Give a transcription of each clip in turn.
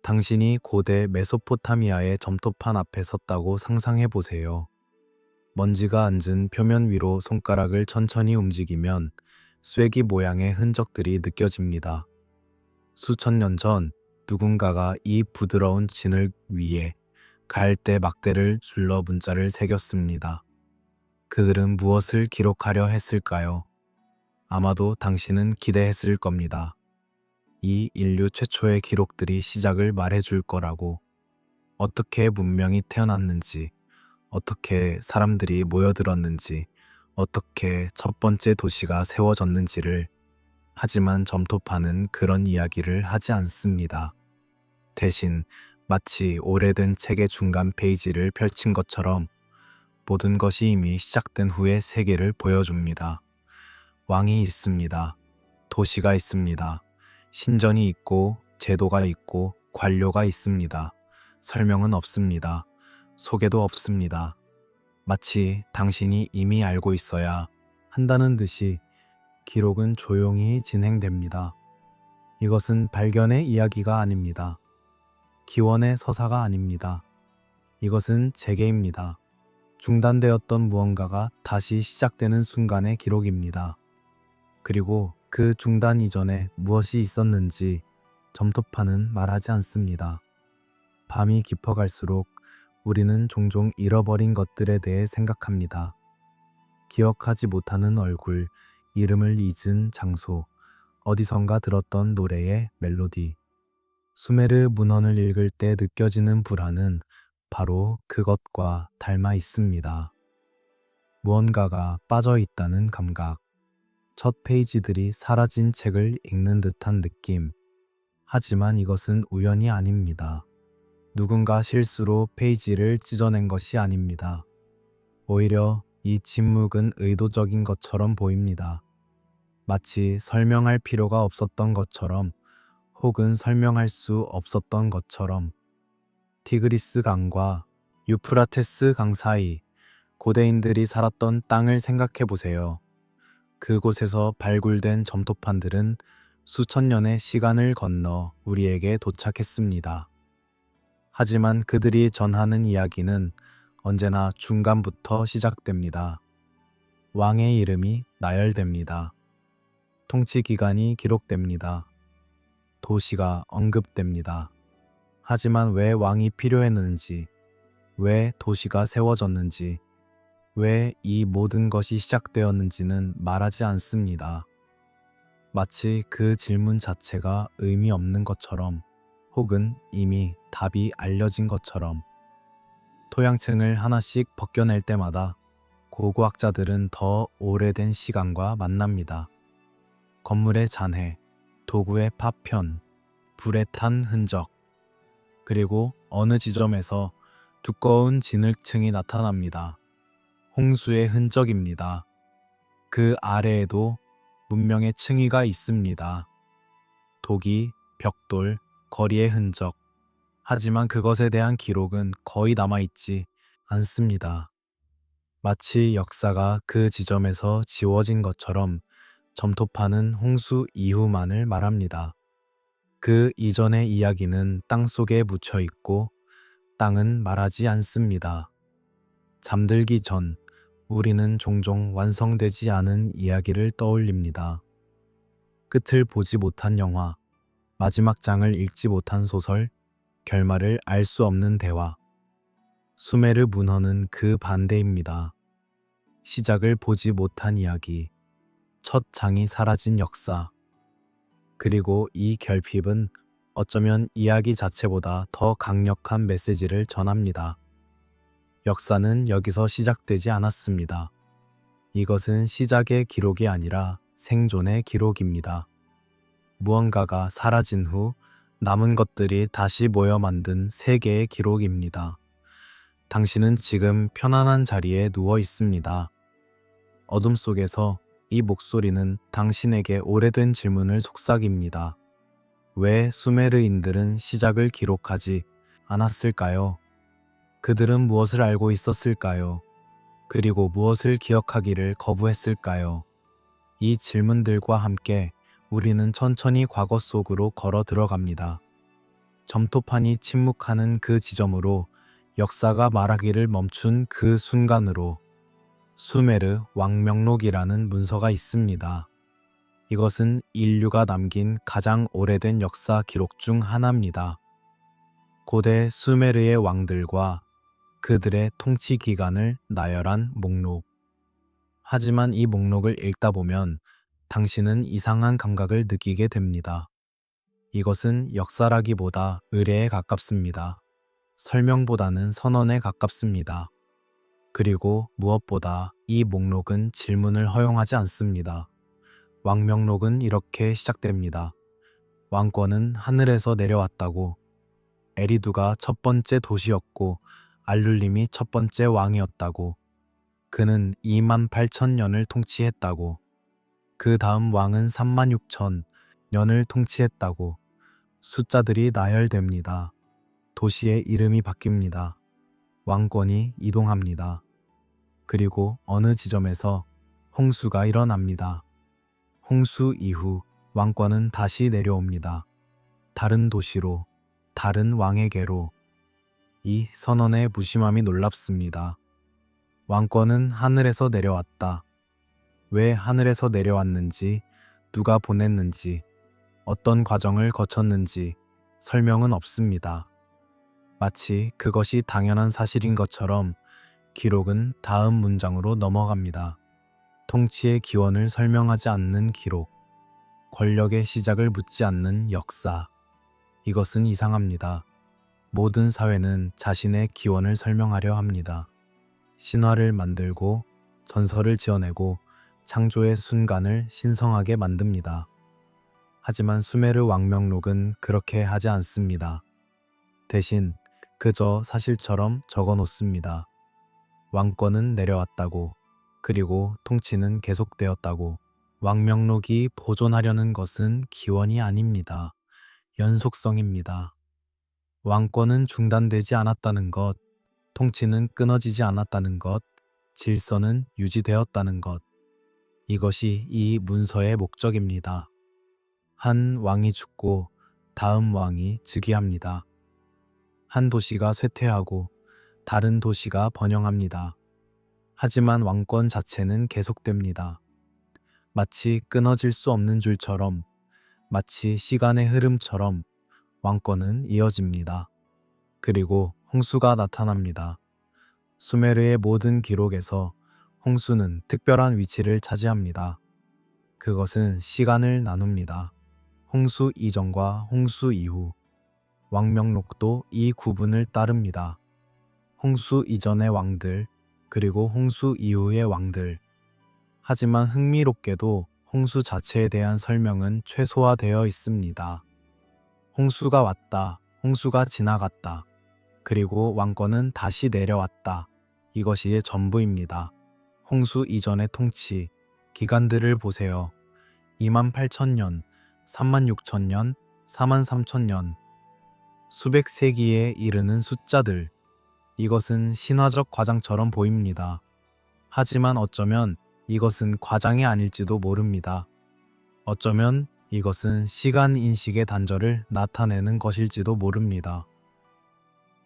당신이 고대 메소포타미아의 점토판 앞에 섰다고 상상해 보세요. 먼지가 앉은 표면 위로 손가락을 천천히 움직이면 쐐기 모양의 흔적들이 느껴집니다. 수천 년 전 누군가가 이 부드러운 진흙 위에 갈대 막대를 둘러 문자를 새겼습니다. 그들은 무엇을 기록하려 했을까요? 아마도 당신은 기대했을 겁니다. 이 인류 최초의 기록들이 시작을 말해줄 거라고. 어떻게 문명이 태어났는지, 어떻게 사람들이 모여들었는지, 어떻게 첫 번째 도시가 세워졌는지를. 하지만 점토파는 그런 이야기를 하지 않습니다. 대신 마치 오래된 책의 중간 페이지를 펼친 것처럼 모든 것이 이미 시작된 후의 세계를 보여줍니다. 왕이 있습니다. 도시가 있습니다. 신전이 있고 제도가 있고 관료가 있습니다. 설명은 없습니다. 소개도 없습니다. 마치 당신이 이미 알고 있어야 한다는 듯이 기록은 조용히 진행됩니다. 이것은 발견의 이야기가 아닙니다. 기원의 서사가 아닙니다. 이것은 재개입니다. 중단되었던 무언가가 다시 시작되는 순간의 기록입니다. 그리고 그 중단 이전에 무엇이 있었는지 점토파는 말하지 않습니다. 밤이 깊어갈수록 우리는 종종 잃어버린 것들에 대해 생각합니다. 기억하지 못하는 얼굴, 이름을 잊은 장소, 어디선가 들었던 노래의 멜로디. 수메르 문헌을 읽을 때 느껴지는 불안은 바로 그것과 닮아 있습니다. 무언가가 빠져 있다는 감각, 첫 페이지들이 사라진 책을 읽는 듯한 느낌. 하지만 이것은 우연이 아닙니다. 누군가 실수로 페이지를 찢어낸 것이 아닙니다. 오히려 이 침묵은 의도적인 것처럼 보입니다. 마치 설명할 필요가 없었던 것처럼, 혹은 설명할 수 없었던 것처럼. 티그리스 강과 유프라테스 강 사이 고대인들이 살았던 땅을 생각해 보세요. 그곳에서 발굴된 점토판들은 수천 년의 시간을 건너 우리에게 도착했습니다. 하지만 그들이 전하는 이야기는 언제나 중간부터 시작됩니다. 왕의 이름이 나열됩니다. 통치 기간이 기록됩니다. 도시가 언급됩니다. 하지만 왜 왕이 필요했는지, 왜 도시가 세워졌는지, 왜 이 모든 것이 시작되었는지는 말하지 않습니다. 마치 그 질문 자체가 의미 없는 것처럼, 혹은 이미 답이 알려진 것처럼. 토양층을 하나씩 벗겨낼 때마다 고고학자들은 더 오래된 시간과 만납니다. 건물의 잔해, 도구의 파편, 불에 탄 흔적, 그리고 어느 지점에서 두꺼운 진흙층이 나타납니다. 홍수의 흔적입니다. 그 아래에도 문명의 층위가 있습니다. 도기, 벽돌, 거리의 흔적. 하지만 그것에 대한 기록은 거의 남아있지 않습니다. 마치 역사가 그 지점에서 지워진 것처럼 점토파는 홍수 이후만을 말합니다. 그 이전의 이야기는 땅속에 묻혀 있고 땅은 말하지 않습니다. 잠들기 전 우리는 종종 완성되지 않은 이야기를 떠올립니다. 끝을 보지 못한 영화, 마지막 장을 읽지 못한 소설, 결말을 알 수 없는 대화. 수메르 문헌은 그 반대입니다. 시작을 보지 못한 이야기, 첫 장이 사라진 역사. 그리고 이 결핍은 어쩌면 이야기 자체보다 더 강력한 메시지를 전합니다. 역사는 여기서 시작되지 않았습니다. 이것은 시작의 기록이 아니라 생존의 기록입니다. 무언가가 사라진 후 남은 것들이 다시 모여 만든 세계의 기록입니다. 당신은 지금 편안한 자리에 누워 있습니다. 어둠 속에서 이 목소리는 당신에게 오래된 질문을 속삭입니다. 왜 수메르인들은 시작을 기록하지 않았을까요? 그들은 무엇을 알고 있었을까요? 그리고 무엇을 기억하기를 거부했을까요? 이 질문들과 함께 우리는 천천히 과거 속으로 걸어 들어갑니다. 점토판이 침묵하는 그 지점으로, 역사가 말하기를 멈춘 그 순간으로 수메르 왕명록이라는 문서가 있습니다. 이것은 인류가 남긴 가장 오래된 역사 기록 중 하나입니다. 고대 수메르의 왕들과 그들의 통치 기간을 나열한 목록. 하지만 이 목록을 읽다 보면 당신은 이상한 감각을 느끼게 됩니다. 이것은 역사라기보다 의례에 가깝습니다. 설명보다는 선언에 가깝습니다. 그리고 무엇보다 이 목록은 질문을 허용하지 않습니다. 왕명록은 이렇게 시작됩니다. 왕권은 하늘에서 내려왔다고. 에리두가 첫 번째 도시였고 알룰림이 첫 번째 왕이었다고. 그는 28,000년을 통치했다고. 그 다음 왕은 36,000년을 통치했다고. 숫자들이 나열됩니다. 도시의 이름이 바뀝니다. 왕권이 이동합니다. 그리고 어느 지점에서 홍수가 일어납니다. 홍수 이후 왕권은 다시 내려옵니다. 다른 도시로, 다른 왕에게로. 이 선언의 무심함이 놀랍습니다. 왕권은 하늘에서 내려왔다. 왜 하늘에서 내려왔는지, 누가 보냈는지, 어떤 과정을 거쳤는지 설명은 없습니다. 마치 그것이 당연한 사실인 것처럼 기록은 다음 문장으로 넘어갑니다. 통치의 기원을 설명하지 않는 기록, 권력의 시작을 묻지 않는 역사. 이것은 이상합니다. 모든 사회는 자신의 기원을 설명하려 합니다. 신화를 만들고 전설을 지어내고 창조의 순간을 신성하게 만듭니다. 하지만 수메르 왕명록은 그렇게 하지 않습니다. 대신 그저 사실처럼 적어 놓습니다. 왕권은 내려왔다고, 그리고 통치는 계속되었다고. 왕명록이 보존하려는 것은 기원이 아닙니다. 연속성입니다. 왕권은 중단되지 않았다는 것, 통치는 끊어지지 않았다는 것, 질서는 유지되었다는 것. 이것이 이 문서의 목적입니다. 한 왕이 죽고 다음 왕이 즉위합니다. 한 도시가 쇠퇴하고 다른 도시가 번영합니다. 하지만 왕권 자체는 계속됩니다. 마치 끊어질 수 없는 줄처럼, 마치 시간의 흐름처럼 왕권은 이어집니다. 그리고 홍수가 나타납니다. 수메르의 모든 기록에서 홍수는 특별한 위치를 차지합니다. 그것은 시간을 나눕니다. 홍수 이전과 홍수 이후. 왕명록도 이 구분을 따릅니다. 홍수 이전의 왕들, 그리고 홍수 이후의 왕들. 하지만 흥미롭게도 홍수 자체에 대한 설명은 최소화되어 있습니다. 홍수가 왔다, 홍수가 지나갔다, 그리고 왕권은 다시 내려왔다. 이것이 전부입니다. 홍수 이전의 통치, 기간들을 보세요. 28,000년, 36,000년, 43,000년. 수백 세기에 이르는 숫자들. 이것은 신화적 과장처럼 보입니다. 하지만 어쩌면 이것은 과장이 아닐지도 모릅니다. 어쩌면 이것은 시간 인식의 단절을 나타내는 것일지도 모릅니다.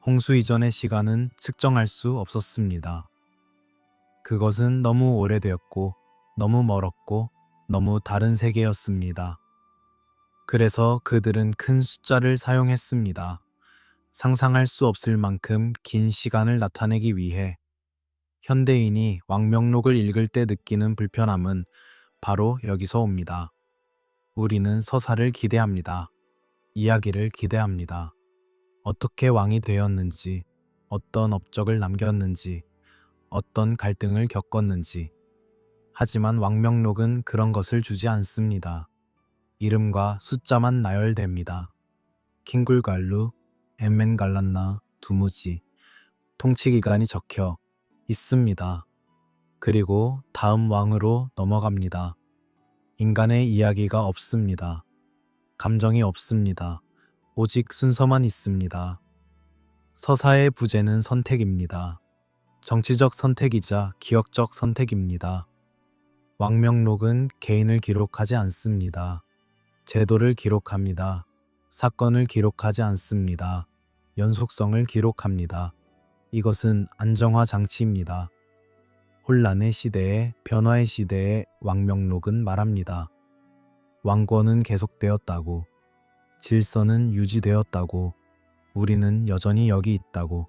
홍수 이전의 시간은 측정할 수 없었습니다. 그것은 너무 오래되었고, 너무 멀었고, 너무 다른 세계였습니다. 그래서 그들은 큰 숫자를 사용했습니다. 상상할 수 없을 만큼 긴 시간을 나타내기 위해. 현대인이 왕명록을 읽을 때 느끼는 불편함은 바로 여기서 옵니다. 우리는 서사를 기대합니다. 이야기를 기대합니다. 어떻게 왕이 되었는지, 어떤 업적을 남겼는지, 어떤 갈등을 겪었는지. 하지만 왕명록은 그런 것을 주지 않습니다. 이름과 숫자만 나열됩니다. 킹굴갈루, 엠멘갈란나, 두무지. 통치기간이 적혀 있습니다. 그리고 다음 왕으로 넘어갑니다. 인간의 이야기가 없습니다. 감정이 없습니다. 오직 순서만 있습니다. 서사의 부재는 선택입니다. 정치적 선택이자 기억적 선택입니다. 왕명록은 개인을 기록하지 않습니다. 제도를 기록합니다. 사건을 기록하지 않습니다. 연속성을 기록합니다. 이것은 안정화 장치입니다. 혼란의 시대에 변화의 시대에 왕명록은 말합니다. 왕권은 계속되었다고, 질서는 유지되었다고, 우리는 여전히 여기 있다고.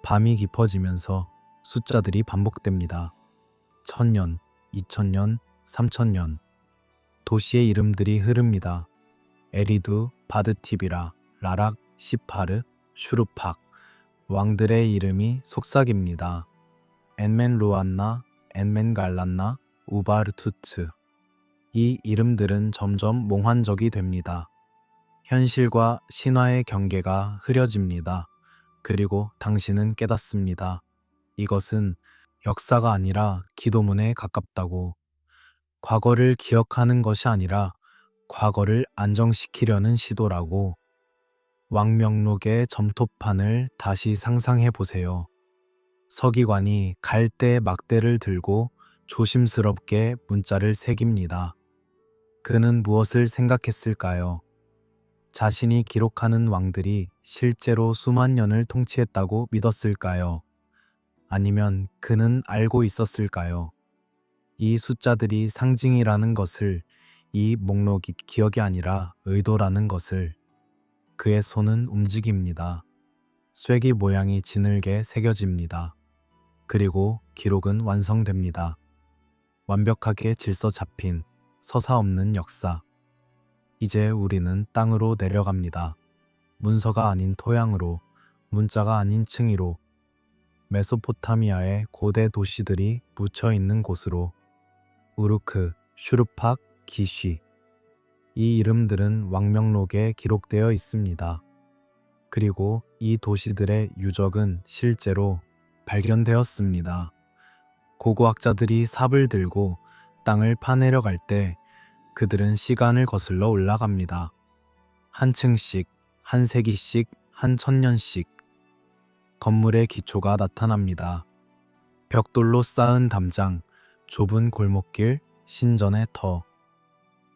밤이 깊어지면서 숫자들이 반복됩니다. 1000년, 2000년, 3000년. 도시의 이름들이 흐릅니다. 에리두, 바드티비라, 라락, 시파르, 슈루팍. 왕들의 이름이 속삭입니다. 엔멘루안나, 엔멘갈란나, 우바르투트. 이 이름들은 점점 몽환적이 됩니다. 현실과 신화의 경계가 흐려집니다. 그리고 당신은 깨닫습니다. 이것은 역사가 아니라 기도문에 가깝다고. 과거를 기억하는 것이 아니라 과거를 안정시키려는 시도라고. 왕명록의 점토판을 다시 상상해 보세요. 서기관이 갈대 막대를 들고 조심스럽게 문자를 새깁니다. 그는 무엇을 생각했을까요? 자신이 기록하는 왕들이 실제로 수만 년을 통치했다고 믿었을까요? 아니면 그는 알고 있었을까요? 이 숫자들이 상징이라는 것을, 이 목록이 기억이 아니라 의도라는 것을. 그의 손은 움직입니다. 쐐기 모양이 지늘게 새겨집니다. 그리고 기록은 완성됩니다. 완벽하게 질서 잡힌 서사 없는 역사. 이제 우리는 땅으로 내려갑니다. 문서가 아닌 토양으로, 문자가 아닌 층위로, 메소포타미아의 고대 도시들이 묻혀 있는 곳으로. 우르크, 슈르팍, 기쉬. 이 이름들은 왕명록에 기록되어 있습니다. 그리고 이 도시들의 유적은 실제로 발견되었습니다. 고고학자들이 삽을 들고 땅을 파내려갈 때 그들은 시간을 거슬러 올라갑니다. 한 층씩, 한 세기씩, 한 천년씩. 건물의 기초가 나타납니다. 벽돌로 쌓은 담장, 좁은 골목길, 신전의 터.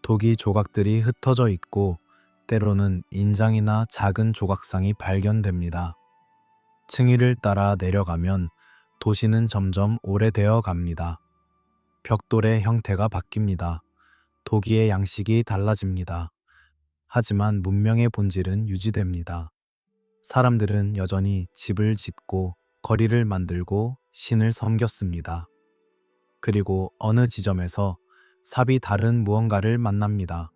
도기 조각들이 흩어져 있고 때로는 인장이나 작은 조각상이 발견됩니다. 층위를 따라 내려가면 도시는 점점 오래되어 갑니다. 벽돌의 형태가 바뀝니다. 도기의 양식이 달라집니다. 하지만 문명의 본질은 유지됩니다. 사람들은 여전히 집을 짓고 거리를 만들고 신을 섬겼습니다. 그리고 어느 지점에서 삽이 다른 무언가를 만납니다.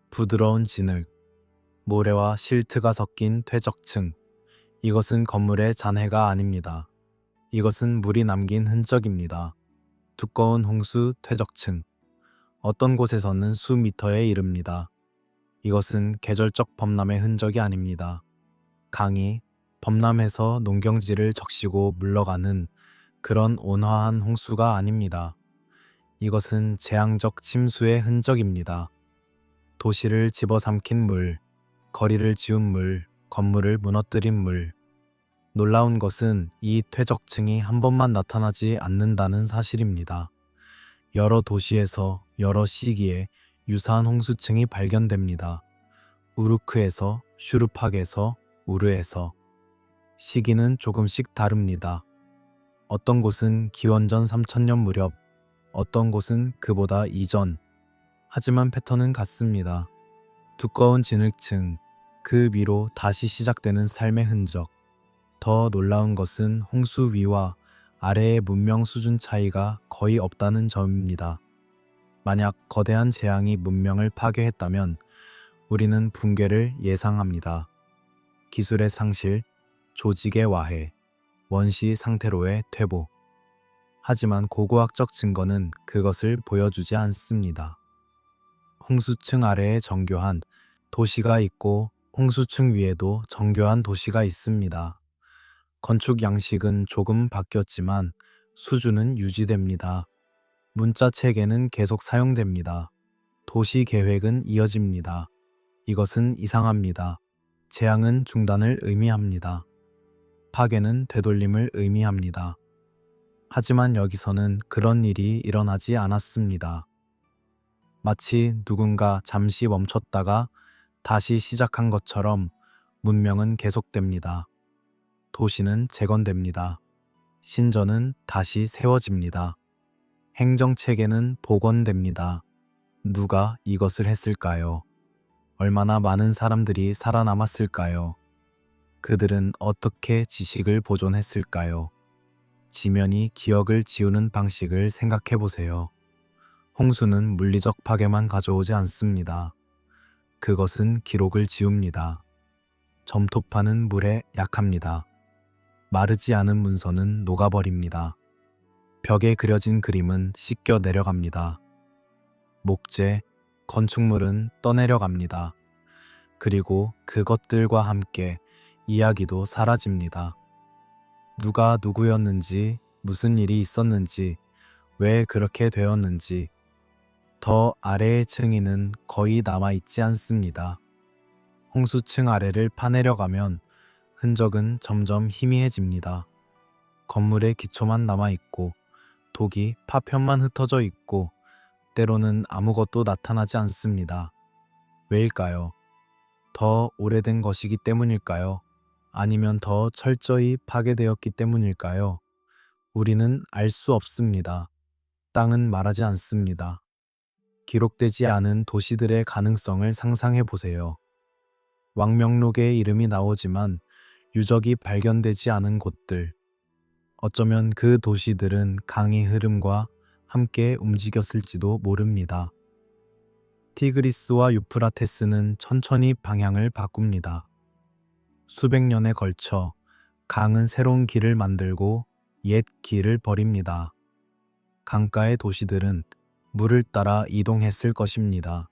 부드러운 진흙, 모래와 실트가 섞인 퇴적층. 이것은 건물의 잔해가 아닙니다. 이것은 물이 남긴 흔적입니다. 두꺼운 홍수 퇴적층. 어떤 곳에서는 수미터에 이릅니다. 이것은 계절적 범람의 흔적이 아닙니다. 강이 범람해서 농경지를 적시고 물러가는 그런 온화한 홍수가 아닙니다. 이것은 재앙적 침수의 흔적입니다. 도시를 집어삼킨 물, 거리를 지운 물, 건물을 무너뜨린 물. 놀라운 것은 이 퇴적층이 한 번만 나타나지 않는다는 사실입니다. 여러 도시에서 여러 시기에 유사한 홍수층이 발견됩니다. 우르크에서, 슈르팍에서, 우르에서. 시기는 조금씩 다릅니다. 어떤 곳은 기원전 3000년 무렵, 어떤 곳은 그보다 이전. 하지만 패턴은 같습니다. 두꺼운 진흙층, 그 위로 다시 시작되는 삶의 흔적. 더 놀라운 것은 홍수 위와 아래의 문명 수준 차이가 거의 없다는 점입니다. 만약 거대한 재앙이 문명을 파괴했다면 우리는 붕괴를 예상합니다. 기술의 상실, 조직의 와해, 원시 상태로의 퇴보. 하지만 고고학적 증거는 그것을 보여주지 않습니다. 홍수층 아래에 정교한 도시가 있고 홍수층 위에도 정교한 도시가 있습니다. 건축 양식은 조금 바뀌었지만 수준은 유지됩니다. 문자 체계는 계속 사용됩니다. 도시 계획은 이어집니다. 이것은 이상합니다. 재앙은 중단을 의미합니다. 파괴는 되돌림을 의미합니다. 하지만 여기서는 그런 일이 일어나지 않았습니다. 마치 누군가 잠시 멈췄다가 다시 시작한 것처럼 문명은 계속됩니다. 도시는 재건됩니다. 신전은 다시 세워집니다. 행정체계는 복원됩니다. 누가 이것을 했을까요? 얼마나 많은 사람들이 살아남았을까요? 그들은 어떻게 지식을 보존했을까요? 지면이 기억을 지우는 방식을 생각해 보세요. 홍수는 물리적 파괴만 가져오지 않습니다. 그것은 기록을 지웁니다. 점토파는 물에 약합니다. 마르지 않은 문서는 녹아버립니다. 벽에 그려진 그림은 씻겨 내려갑니다. 목재, 건축물은 떠내려갑니다. 그리고 그것들과 함께 이야기도 사라집니다. 누가 누구였는지, 무슨 일이 있었는지, 왜 그렇게 되었는지, 더 아래의 층위는 거의 남아있지 않습니다. 홍수층 아래를 파내려가면 흔적은 점점 희미해집니다. 건물의 기초만 남아있고, 독이 파편만 흩어져 있고, 때로는 아무것도 나타나지 않습니다. 왜일까요? 더 오래된 것이기 때문일까요? 아니면 더 철저히 파괴되었기 때문일까요? 우리는 알 수 없습니다. 땅은 말하지 않습니다. 기록되지 않은 도시들의 가능성을 상상해 보세요. 왕명록에 이름이 나오지만 유적이 발견되지 않은 곳들. 어쩌면 그 도시들은 강의 흐름과 함께 움직였을지도 모릅니다. 티그리스와 유프라테스는 천천히 방향을 바꿉니다. 수백 년에 걸쳐 강은 새로운 길을 만들고 옛 길을 버립니다. 강가의 도시들은 물을 따라 이동했을 것입니다.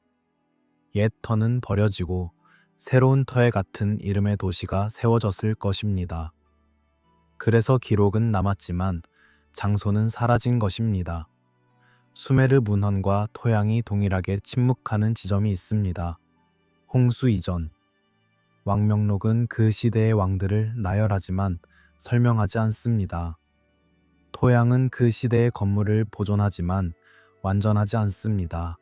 옛 터는 버려지고 새로운 터에 같은 이름의 도시가 세워졌을 것입니다. 그래서 기록은 남았지만 장소는 사라진 것입니다. 수메르 문헌과 토양이 동일하게 침묵하는 지점이 있습니다. 홍수 이전. 왕명록은 그 시대의 왕들을 나열하지만 설명하지 않습니다. 토양은 그 시대의 건물을 보존하지만 완전하지 않습니다.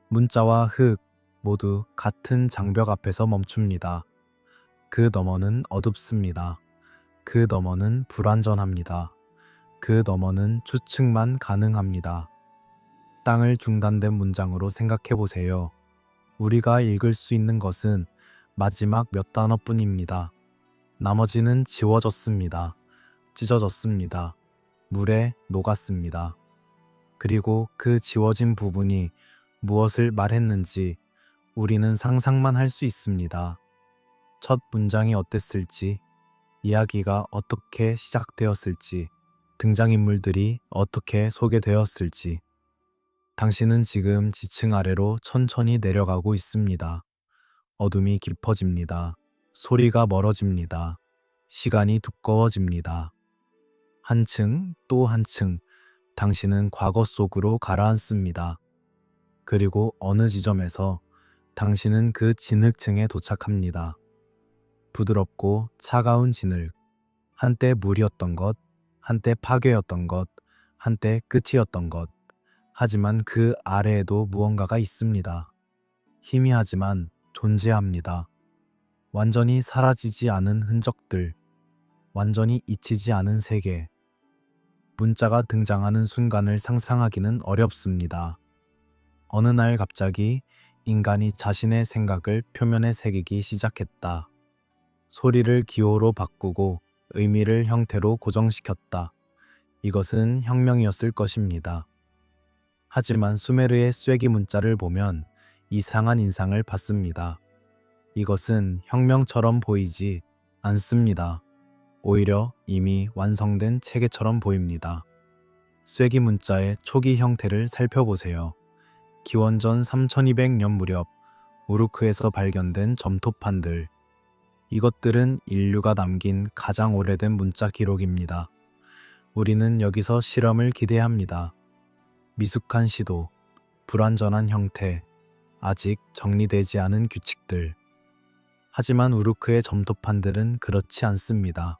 문자와 흙 모두 같은 장벽 앞에서 멈춥니다. 그 너머는 어둡습니다. 그 너머는 불완전합니다. 그 너머는 추측만 가능합니다. 땅을 중단된 문장으로 생각해 보세요. 우리가 읽을 수 있는 것은 마지막 몇 단어뿐입니다. 나머지는 지워졌습니다. 찢어졌습니다. 물에 녹았습니다. 그리고 그 지워진 부분이 무엇을 말했는지 우리는 상상만 할 수 있습니다. 첫 문장이 어땠을지, 이야기가 어떻게 시작되었을지, 등장인물들이 어떻게 소개되었을지. 당신은 지금 지층 아래로 천천히 내려가고 있습니다. 어둠이 깊어집니다. 소리가 멀어집니다. 시간이 두꺼워집니다. 한층 또 한층 당신은 과거 속으로 가라앉습니다. 그리고 어느 지점에서 당신은 그 진흙층에 도착합니다. 부드럽고 차가운 진흙, 한때 물이었던 것, 한때 파괴였던 것, 한때 끝이었던 것. 하지만 그 아래에도 무언가가 있습니다. 희미하지만 존재합니다. 완전히 사라지지 않은 흔적들, 완전히 잊히지 않은 세계. 문자가 등장하는 순간을 상상하기는 어렵습니다. 어느 날 갑자기 인간이 자신의 생각을 표면에 새기기 시작했다. 소리를 기호로 바꾸고 의미를 형태로 고정시켰다. 이것은 혁명이었을 것입니다. 하지만 수메르의 쐐기 문자를 보면 이상한 인상을 받습니다. 이것은 혁명처럼 보이지 않습니다. 오히려 이미 완성된 체계처럼 보입니다. 쐐기 문자의 초기 형태를 살펴보세요. 기원전 3200년 무렵 우르크에서 발견된 점토판들. 이것들은 인류가 남긴 가장 오래된 문자 기록입니다. 우리는 여기서 실험을 기대합니다. 미숙한 시도, 불완전한 형태, 아직 정리되지 않은 규칙들. 하지만 우르크의 점토판들은 그렇지 않습니다.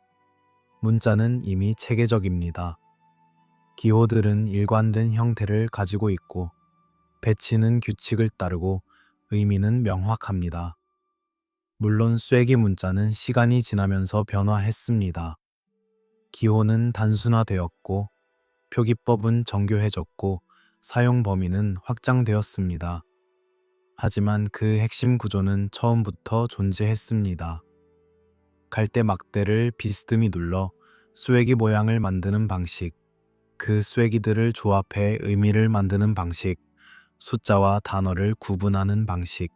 문자는 이미 체계적입니다. 기호들은 일관된 형태를 가지고 있고, 배치는 규칙을 따르고 의미는 명확합니다. 물론 쐐기 문자는 시간이 지나면서 변화했습니다. 기호는 단순화되었고, 표기법은 정교해졌고, 사용 범위는 확장되었습니다. 하지만 그 핵심 구조는 처음부터 존재했습니다. 갈대 막대를 비스듬히 눌러 쐐기 모양을 만드는 방식, 그 쐐기들을 조합해 의미를 만드는 방식, 숫자와 단어를 구분하는 방식,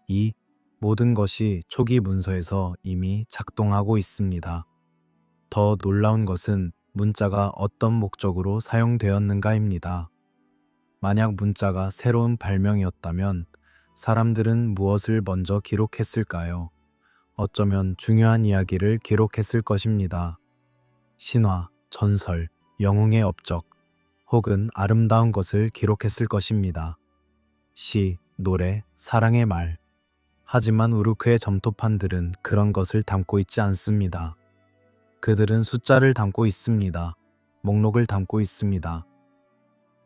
이 모든 것이 초기 문서에서 이미 작동하고 있습니다. 더 놀라운 것은 문자가 어떤 목적으로 사용되었는가입니다. 만약 문자가 새로운 발명이었다면 사람들은 무엇을 먼저 기록했을까요? 어쩌면 중요한 이야기를 기록했을 것입니다. 신화, 전설, 영웅의 업적, 혹은 아름다운 것을 기록했을 것입니다. 시, 노래, 사랑의 말. 하지만 우르크의 점토판들은 그런 것을 담고 있지 않습니다. 그들은 숫자를 담고 있습니다. 목록을 담고 있습니다.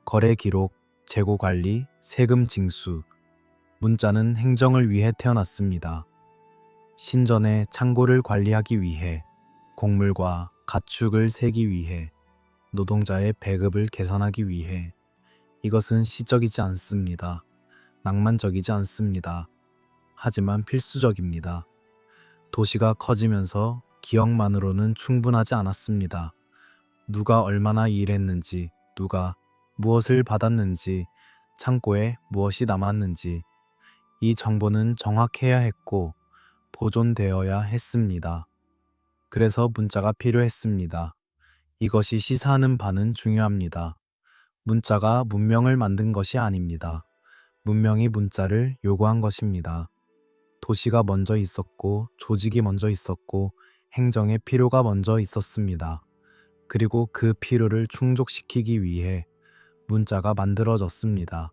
거래 기록, 재고 관리, 세금 징수. 문자는 행정을 위해 태어났습니다. 신전의 창고를 관리하기 위해, 곡물과 가축을 세기 위해, 노동자의 배급을 계산하기 위해. 이것은 시적이지 않습니다. 낭만적이지 않습니다. 하지만 필수적입니다. 도시가 커지면서 기억만으로는 충분하지 않았습니다. 누가 얼마나 일했는지, 누가 무엇을 받았는지, 창고에 무엇이 남았는지, 이 정보는 정확해야 했고 보존되어야 했습니다. 그래서 문자가 필요했습니다. 이것이 시사하는 바는 중요합니다. 문자가 문명을 만든 것이 아닙니다. 문명이 문자를 요구한 것입니다. 도시가 먼저 있었고, 조직이 먼저 있었고, 행정의 필요가 먼저 있었습니다. 그리고 그 필요를 충족시키기 위해 문자가 만들어졌습니다.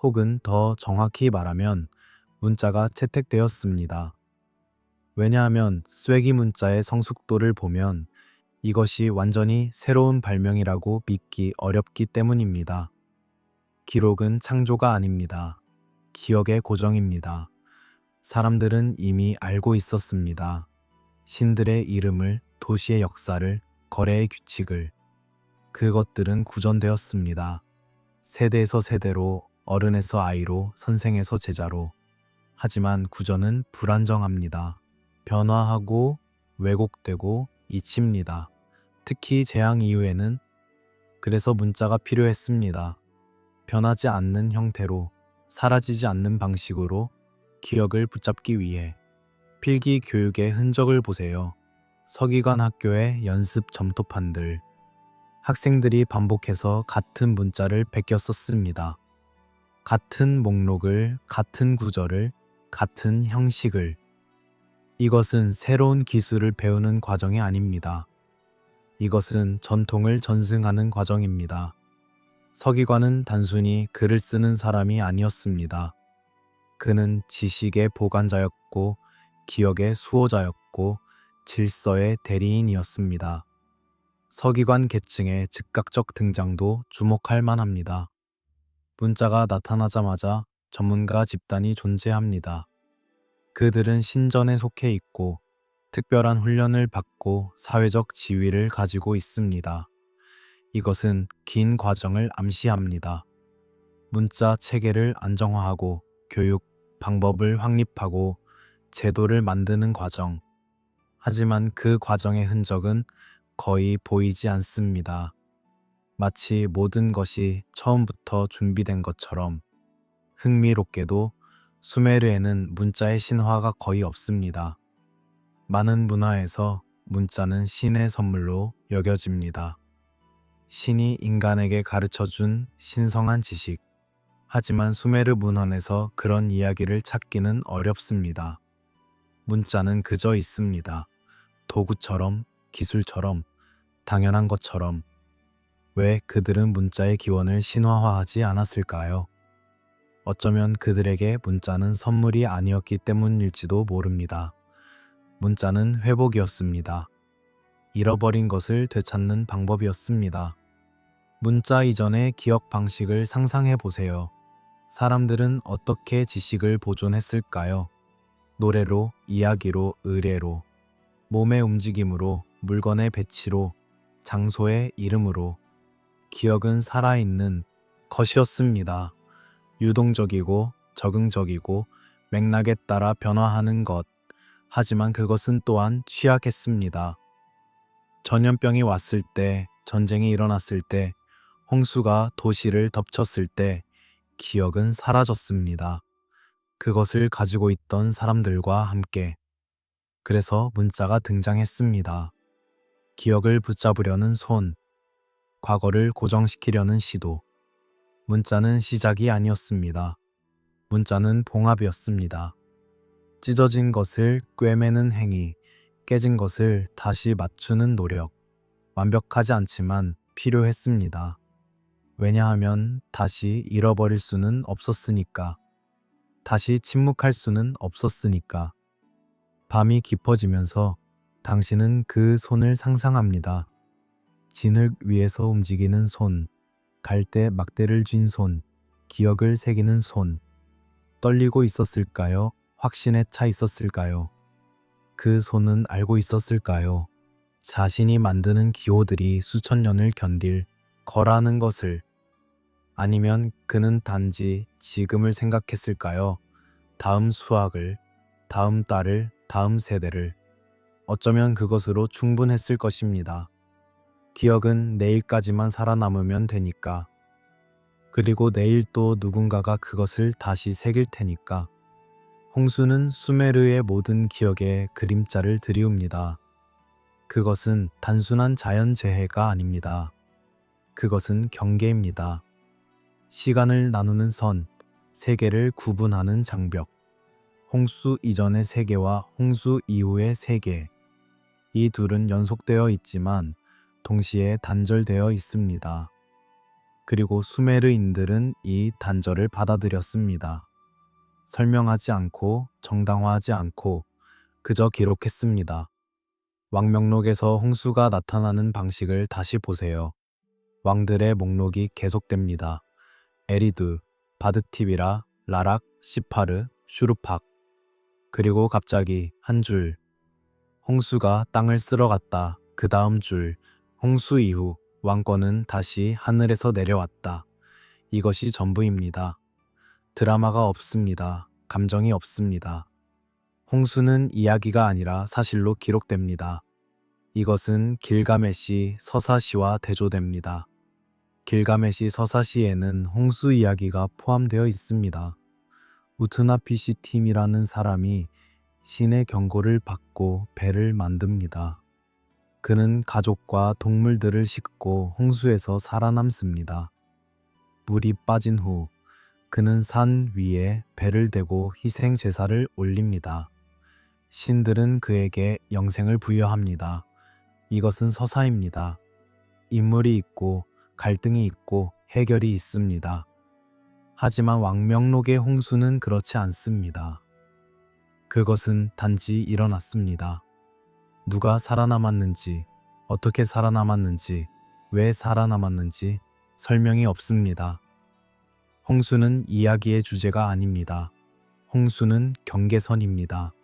혹은 더 정확히 말하면 문자가 채택되었습니다. 왜냐하면 쐐기 문자의 성숙도를 보면 이것이 완전히 새로운 발명이라고 믿기 어렵기 때문입니다. 기록은 창조가 아닙니다. 기억의 고정입니다. 사람들은 이미 알고 있었습니다. 신들의 이름을, 도시의 역사를, 거래의 규칙을. 그것들은 구전되었습니다. 세대에서 세대로, 어른에서 아이로, 선생에서 제자로. 하지만 구전은 불안정합니다. 변화하고 왜곡되고 잊힙니다. 특히 재앙 이후에는. 그래서 문자가 필요했습니다. 변하지 않는 형태로, 사라지지 않는 방식으로 기억을 붙잡기 위해. 필기 교육의 흔적을 보세요. 서기관 학교의 연습 점토판들. 학생들이 반복해서 같은 문자를 베껴 썼습니다. 같은 목록을, 같은 구절을, 같은 형식을. 이것은 새로운 기술을 배우는 과정이 아닙니다. 이것은 전통을 전승하는 과정입니다. 서기관은 단순히 글을 쓰는 사람이 아니었습니다. 그는 지식의 보관자였고, 기억의 수호자였고, 질서의 대리인이었습니다. 서기관 계층의 즉각적 등장도 주목할 만합니다. 문자가 나타나자마자 전문가 집단이 존재합니다. 그들은 신전에 속해 있고 특별한 훈련을 받고 사회적 지위를 가지고 있습니다. 이것은 긴 과정을 암시합니다. 문자 체계를 안정화하고 교육 방법을 확립하고 제도를 만드는 과정. 하지만 그 과정의 흔적은 거의 보이지 않습니다. 마치 모든 것이 처음부터 준비된 것처럼. 흥미롭게도 수메르에는 문자의 신화가 거의 없습니다. 많은 문화에서 문자는 신의 선물로 여겨집니다. 신이 인간에게 가르쳐준 신성한 지식. 하지만 수메르 문헌에서 그런 이야기를 찾기는 어렵습니다. 문자는 그저 있습니다. 도구처럼, 기술처럼, 당연한 것처럼. 왜 그들은 문자의 기원을 신화화하지 않았을까요? 어쩌면 그들에게 문자는 선물이 아니었기 때문일지도 모릅니다. 문자는 회복이었습니다. 잃어버린 것을 되찾는 방법이었습니다. 문자 이전의 기억 방식을 상상해 보세요. 사람들은 어떻게 지식을 보존했을까요? 노래로, 이야기로, 의례로, 몸의 움직임으로, 물건의 배치로, 장소의 이름으로. 기억은 살아있는 것이었습니다. 유동적이고 적응적이고 맥락에 따라 변화하는 것. 하지만 그것은 또한 취약했습니다. 전염병이 왔을 때, 전쟁이 일어났을 때, 홍수가 도시를 덮쳤을 때 기억은 사라졌습니다. 그것을 가지고 있던 사람들과 함께. 그래서 문자가 등장했습니다. 기억을 붙잡으려는 손, 과거를 고정시키려는 시도. 문자는 시작이 아니었습니다. 문자는 봉합이었습니다. 찢어진 것을 꿰매는 행위, 깨진 것을 다시 맞추는 노력. 완벽하지 않지만 필요했습니다. 왜냐하면 다시 잃어버릴 수는 없었으니까. 다시 침묵할 수는 없었으니까. 밤이 깊어지면서 당신은 그 손을 상상합니다. 진흙 위에서 움직이는 손, 갈대 막대를 쥔 손, 기억을 새기는 손. 떨리고 있었을까요? 확신에 차 있었을까요? 그 손은 알고 있었을까요? 자신이 만드는 기호들이 수천 년을 견딜 거라는 것을. 아니면 그는 단지 지금을 생각했을까요? 다음 수학을, 다음 달을, 다음 세대를. 어쩌면 그것으로 충분했을 것입니다. 기억은 내일까지만 살아남으면 되니까. 그리고 내일 또 누군가가 그것을 다시 새길 테니까. 홍수는 수메르의 모든 기억에 그림자를 들이웁니다. 그것은 단순한 자연재해가 아닙니다. 그것은 경계입니다. 시간을 나누는 선, 세계를 구분하는 장벽. 홍수 이전의 세계와 홍수 이후의 세계. 이 둘은 연속되어 있지만 동시에 단절되어 있습니다. 그리고 수메르인들은 이 단절을 받아들였습니다. 설명하지 않고 정당화하지 않고 그저 기록했습니다. 왕명록에서 홍수가 나타나는 방식을 다시 보세요. 왕들의 목록이 계속됩니다. 에리두, 바드티비라, 라락, 시파르, 슈루팍. 그리고 갑자기 한 줄. 홍수가 땅을 쓸어갔다. 그 다음 줄. 홍수 이후 왕권은 다시 하늘에서 내려왔다. 이것이 전부입니다. 드라마가 없습니다. 감정이 없습니다. 홍수는 이야기가 아니라 사실로 기록됩니다. 이것은 길가메시 서사시와 대조됩니다. 길가메시 서사시에는 홍수 이야기가 포함되어 있습니다. 우트나피시 팀이라는 사람이 신의 경고를 받고 배를 만듭니다. 그는 가족과 동물들을 싣고 홍수에서 살아남습니다. 물이 빠진 후 그는 산 위에 배를 대고 희생 제사를 올립니다. 신들은 그에게 영생을 부여합니다. 이것은 서사입니다. 인물이 있고 갈등이 있고 해결이 있습니다. 하지만 왕명록의 홍수는 그렇지 않습니다. 그것은 단지 일어났습니다. 누가 살아남았는지, 어떻게 살아남았는지, 왜 살아남았는지 설명이 없습니다. 홍수는 이야기의 주제가 아닙니다. 홍수는 경계선입니다.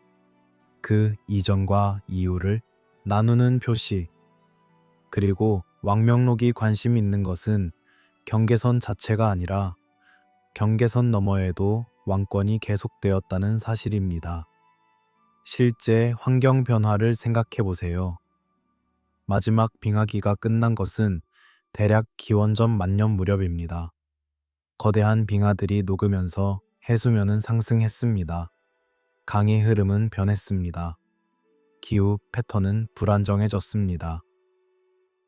그 이전과 이후를 나누는 표시. 그리고 왕명록이 관심 있는 것은 경계선 자체가 아니라 경계선 너머에도 왕권이 계속되었다는 사실입니다. 실제 환경 변화를 생각해 보세요. 마지막 빙하기가 끝난 것은 대략 기원전 만년 무렵입니다. 거대한 빙하들이 녹으면서 해수면은 상승했습니다. 강의 흐름은 변했습니다. 기후 패턴은 불안정해졌습니다.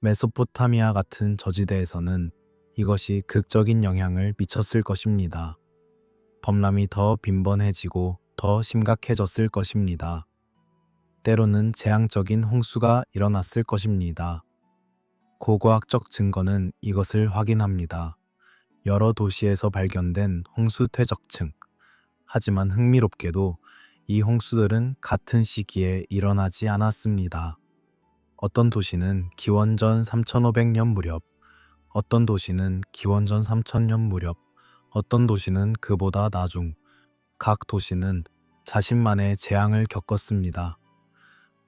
메소포타미아 같은 저지대에서는 이것이 극적인 영향을 미쳤을 것입니다. 범람이 더 빈번해지고 더 심각해졌을 것입니다. 때로는 재앙적인 홍수가 일어났을 것입니다. 고고학적 증거는 이것을 확인합니다. 여러 도시에서 발견된 홍수 퇴적층. 하지만 흥미롭게도 이 홍수들은 같은 시기에 일어나지 않았습니다. 어떤 도시는 기원전 3500년 무렵, 어떤 도시는 기원전 3000년 무렵, 어떤 도시는 그보다 나중, 각 도시는 자신만의 재앙을 겪었습니다.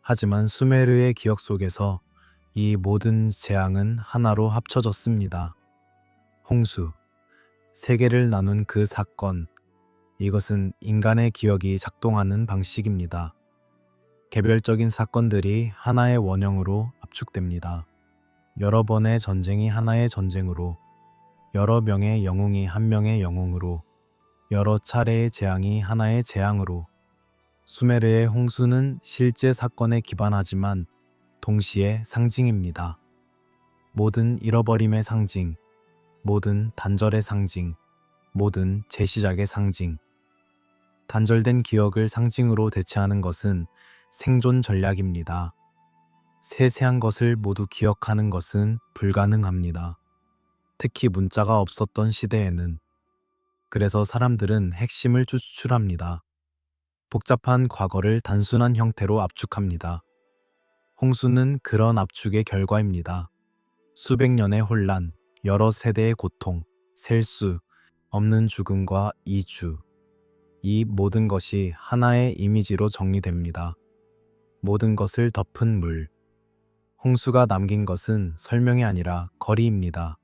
하지만 수메르의 기억 속에서 이 모든 재앙은 하나로 합쳐졌습니다. 홍수, 세계를 나눈 그 사건, 이것은 인간의 기억이 작동하는 방식입니다. 개별적인 사건들이 하나의 원형으로 압축됩니다. 여러 번의 전쟁이 하나의 전쟁으로, 여러 명의 영웅이 한 명의 영웅으로, 여러 차례의 재앙이 하나의 재앙으로. 수메르의 홍수는 실제 사건에 기반하지만 동시에 상징입니다. 모든 잃어버림의 상징, 모든 단절의 상징, 모든 재시작의 상징. 단절된 기억을 상징으로 대체하는 것은 생존 전략입니다. 세세한 것을 모두 기억하는 것은 불가능합니다. 특히 문자가 없었던 시대에는. 그래서 사람들은 핵심을 추출합니다. 복잡한 과거를 단순한 형태로 압축합니다. 홍수는 그런 압축의 결과입니다. 수백 년의 혼란, 여러 세대의 고통, 셀 수 없는 죽음과 이주. 이 모든 것이 하나의 이미지로 정리됩니다. 모든 것을 덮은 물. 홍수가 남긴 것은 설명이 아니라 거리입니다.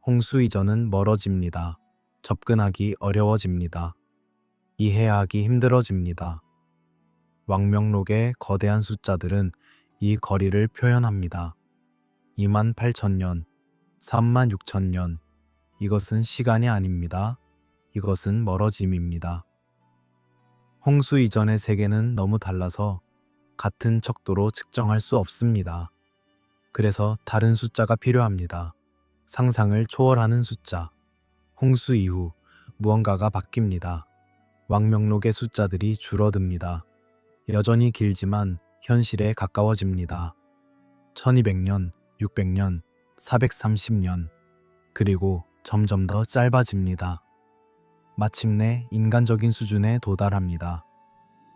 홍수 이전은 멀어집니다. 접근하기 어려워집니다. 이해하기 힘들어집니다. 왕명록의 거대한 숫자들은 이 거리를 표현합니다. 28,000년, 36,000년. 이것은 시간이 아닙니다. 이것은 멀어짐입니다. 홍수 이전의 세계는 너무 달라서 같은 척도로 측정할 수 없습니다. 그래서 다른 숫자가 필요합니다. 상상을 초월하는 숫자. 홍수 이후 무언가가 바뀝니다. 왕명록의 숫자들이 줄어듭니다. 여전히 길지만 현실에 가까워집니다. 1200년, 600년, 430년, 그리고 점점 더 짧아집니다. 마침내 인간적인 수준에 도달합니다.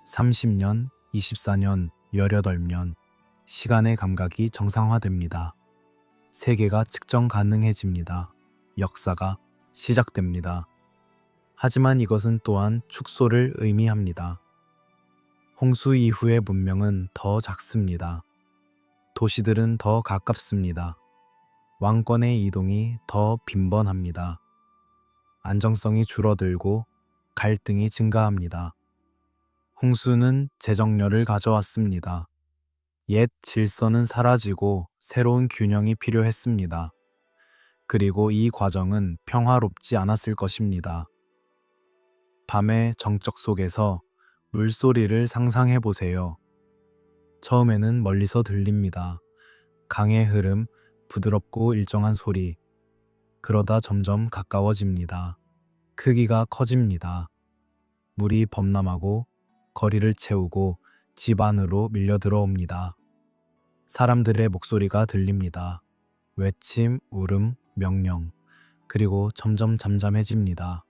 30년, 24년, 18년, 시간의 감각이 정상화됩니다. 세계가 측정 가능해집니다. 역사가 시작됩니다. 하지만 이것은 또한 축소를 의미합니다. 홍수 이후의 문명은 더 작습니다. 도시들은 더 가깝습니다. 왕권의 이동이 더 빈번합니다. 안정성이 줄어들고 갈등이 증가합니다. 홍수는 재정렬을 가져왔습니다. 옛 질서는 사라지고 새로운 균형이 필요했습니다. 그리고 이 과정은 평화롭지 않았을 것입니다. 밤의 정적 속에서 물소리를 상상해 보세요. 처음에는 멀리서 들립니다. 강의 흐름, 부드럽고 일정한 소리. 그러다 점점 가까워집니다. 크기가 커집니다. 물이 범람하고 거리를 채우고 집 안으로 밀려 들어옵니다. 사람들의 목소리가 들립니다. 외침, 울음, 명령. 그리고 점점 잠잠해집니다.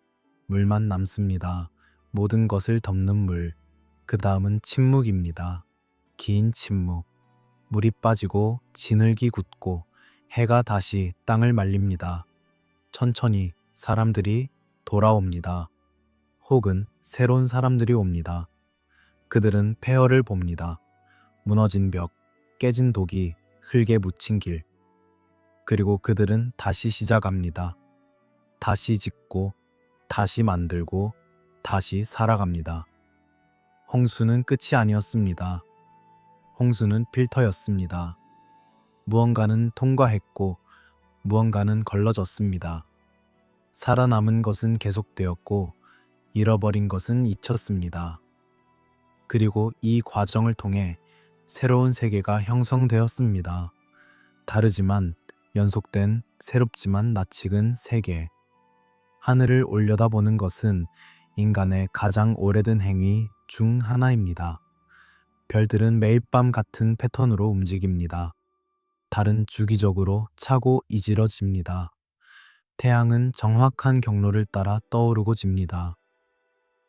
물만 남습니다. 모든 것을 덮는 물. 그 다음은 침묵입니다. 긴 침묵. 물이 빠지고 진흙이 굳고 해가 다시 땅을 말립니다. 천천히 사람들이 돌아옵니다. 혹은 새로운 사람들이 옵니다. 그들은 폐허를 봅니다. 무너진 벽, 깨진 독이, 흙에 묻힌 길. 그리고 그들은 다시 시작합니다. 다시 짓고, 다시 만들고, 다시 살아갑니다. 홍수는 끝이 아니었습니다. 홍수는 필터였습니다. 무언가는 통과했고, 무언가는 걸러졌습니다. 살아남은 것은 계속되었고, 잃어버린 것은 잊혔습니다. 그리고 이 과정을 통해 새로운 세계가 형성되었습니다. 다르지만 연속된 새롭지만 낯익은 세계. 하늘을 올려다보는 것은 인간의 가장 오래된 행위 중 하나입니다. 별들은 매일 밤 같은 패턴으로 움직입니다. 달은 주기적으로 차고 이질러집니다. 태양은 정확한 경로를 따라 떠오르고 집니다.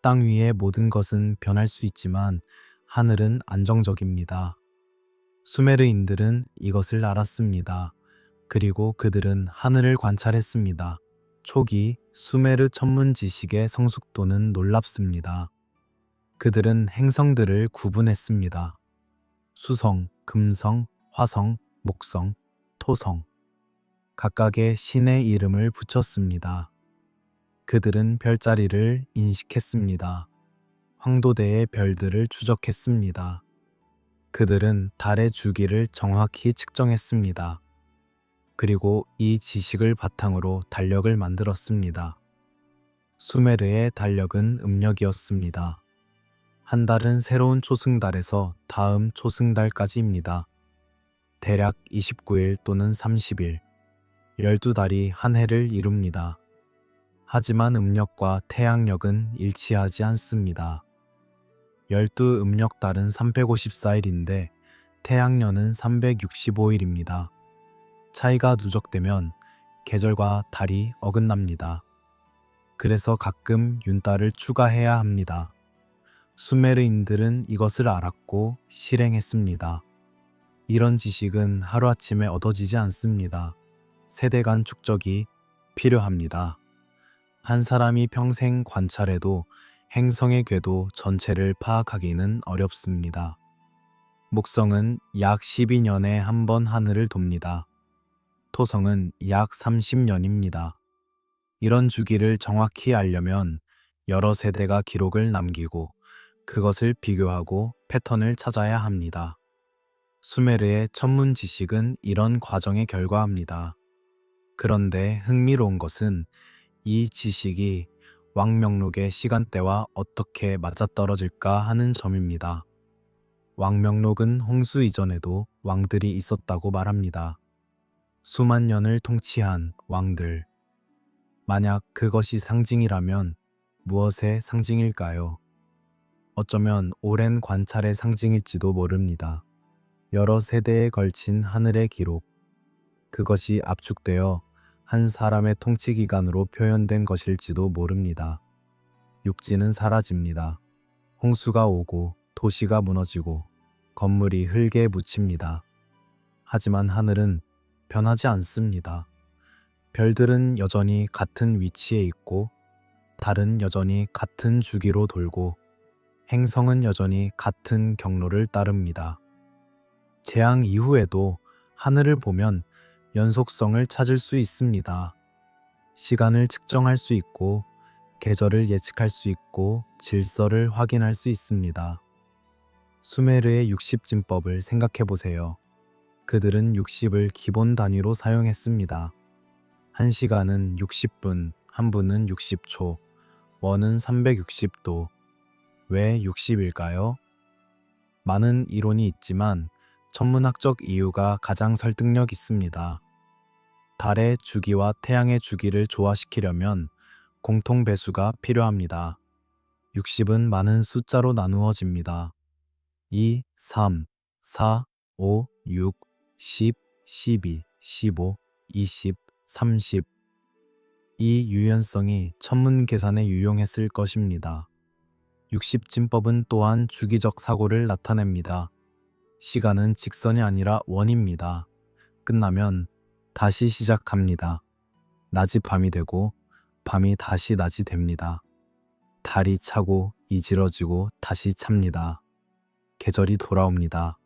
땅 위의 모든 것은 변할 수 있지만 하늘은 안정적입니다. 수메르인들은 이것을 알았습니다. 그리고 그들은 하늘을 관찰했습니다. 초기 수메르 천문 지식의 성숙도는 놀랍습니다. 그들은 행성들을 구분했습니다. 수성, 금성, 화성, 목성, 토성. 각각의 신의 이름을 붙였습니다. 그들은 별자리를 인식했습니다. 황도대의 별들을 추적했습니다. 그들은 달의 주기를 정확히 측정했습니다. 그리고 이 지식을 바탕으로 달력을 만들었습니다. 수메르의 달력은 음력이었습니다. 한 달은 새로운 초승달에서 다음 초승달까지입니다. 대략 29일 또는 30일, 12달이 한 해를 이룹니다. 하지만 음력과 태양력은 일치하지 않습니다. 12음력달은 354일인데 태양년은 365일입니다. 차이가 누적되면 계절과 달이 어긋납니다. 그래서 가끔 윤달을 추가해야 합니다. 수메르인들은 이것을 알았고 실행했습니다. 이런 지식은 하루아침에 얻어지지 않습니다. 세대 간 축적이 필요합니다. 한 사람이 평생 관찰해도 행성의 궤도 전체를 파악하기는 어렵습니다. 목성은 약 12년에 한 번 하늘을 돕니다. 토성은 약 30년입니다. 이런 주기를 정확히 알려면 여러 세대가 기록을 남기고 그것을 비교하고 패턴을 찾아야 합니다. 수메르의 천문 지식은 이런 과정의 결과입니다. 그런데 흥미로운 것은 이 지식이 왕명록의 시간대와 어떻게 맞아떨어질까 하는 점입니다. 왕명록은 홍수 이전에도 왕들이 있었다고 말합니다. 수만 년을 통치한 왕들. 만약 그것이 상징이라면 무엇의 상징일까요? 어쩌면 오랜 관찰의 상징일지도 모릅니다. 여러 세대에 걸친 하늘의 기록. 그것이 압축되어 한 사람의 통치 기간으로 표현된 것일지도 모릅니다. 육지는 사라집니다. 홍수가 오고 도시가 무너지고 건물이 흙에 묻힙니다. 하지만 하늘은 변하지 않습니다. 별들은 여전히 같은 위치에 있고 달은 여전히 같은 주기로 돌고 행성은 여전히 같은 경로를 따릅니다. 재앙 이후에도 하늘을 보면 연속성을 찾을 수 있습니다. 시간을 측정할 수 있고 계절을 예측할 수 있고 질서를 확인할 수 있습니다. 수메르의 60진법을 생각해 보세요. 그들은 60을 기본 단위로 사용했습니다. 1시간은 60분, 한 분은 60초, 원은 360도. 왜 60일까요? 많은 이론이 있지만 천문학적 이유가 가장 설득력 있습니다. 달의 주기와 태양의 주기를 조화시키려면 공통 배수가 필요합니다. 60은 많은 숫자로 나누어집니다. 2, 3, 4, 5, 6, 10, 12, 15, 20, 30. 이 유연성이 천문 계산에 유용했을 것입니다. 60진법은 또한 주기적 사고를 나타냅니다. 시간은 직선이 아니라 원입니다. 끝나면 다시 시작합니다. 낮이 밤이 되고 밤이 다시 낮이 됩니다. 달이 차고 이지러지고 다시 찹니다. 계절이 돌아옵니다.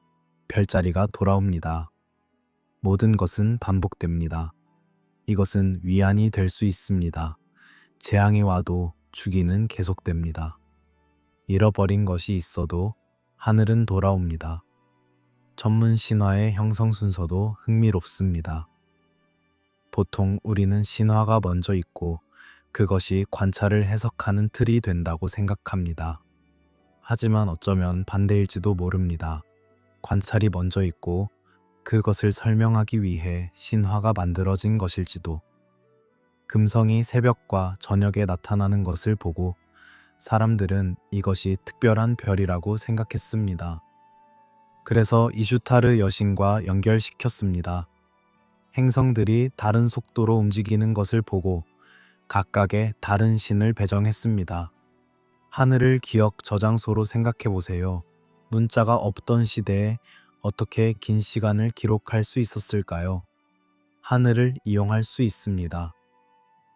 별자리가 돌아옵니다. 모든 것은 반복됩니다. 이것은 위안이 될 수 있습니다. 재앙이 와도 주기는 계속됩니다. 잃어버린 것이 있어도 하늘은 돌아옵니다. 전문 신화의 형성 순서도 흥미롭습니다. 보통 우리는 신화가 먼저 있고 그것이 관찰을 해석하는 틀이 된다고 생각합니다. 하지만 어쩌면 반대일지도 모릅니다. 관찰이 먼저 있고 그것을 설명하기 위해 신화가 만들어진 것일지도. 금성이 새벽과 저녁에 나타나는 것을 보고 사람들은 이것이 특별한 별이라고 생각했습니다. 그래서 이슈타르 여신과 연결시켰습니다. 행성들이 다른 속도로 움직이는 것을 보고 각각의 다른 신을 배정했습니다. 하늘을 기억 저장소로 생각해 보세요. 문자가 없던 시대에 어떻게 긴 시간을 기록할 수 있었을까요? 하늘을 이용할 수 있습니다.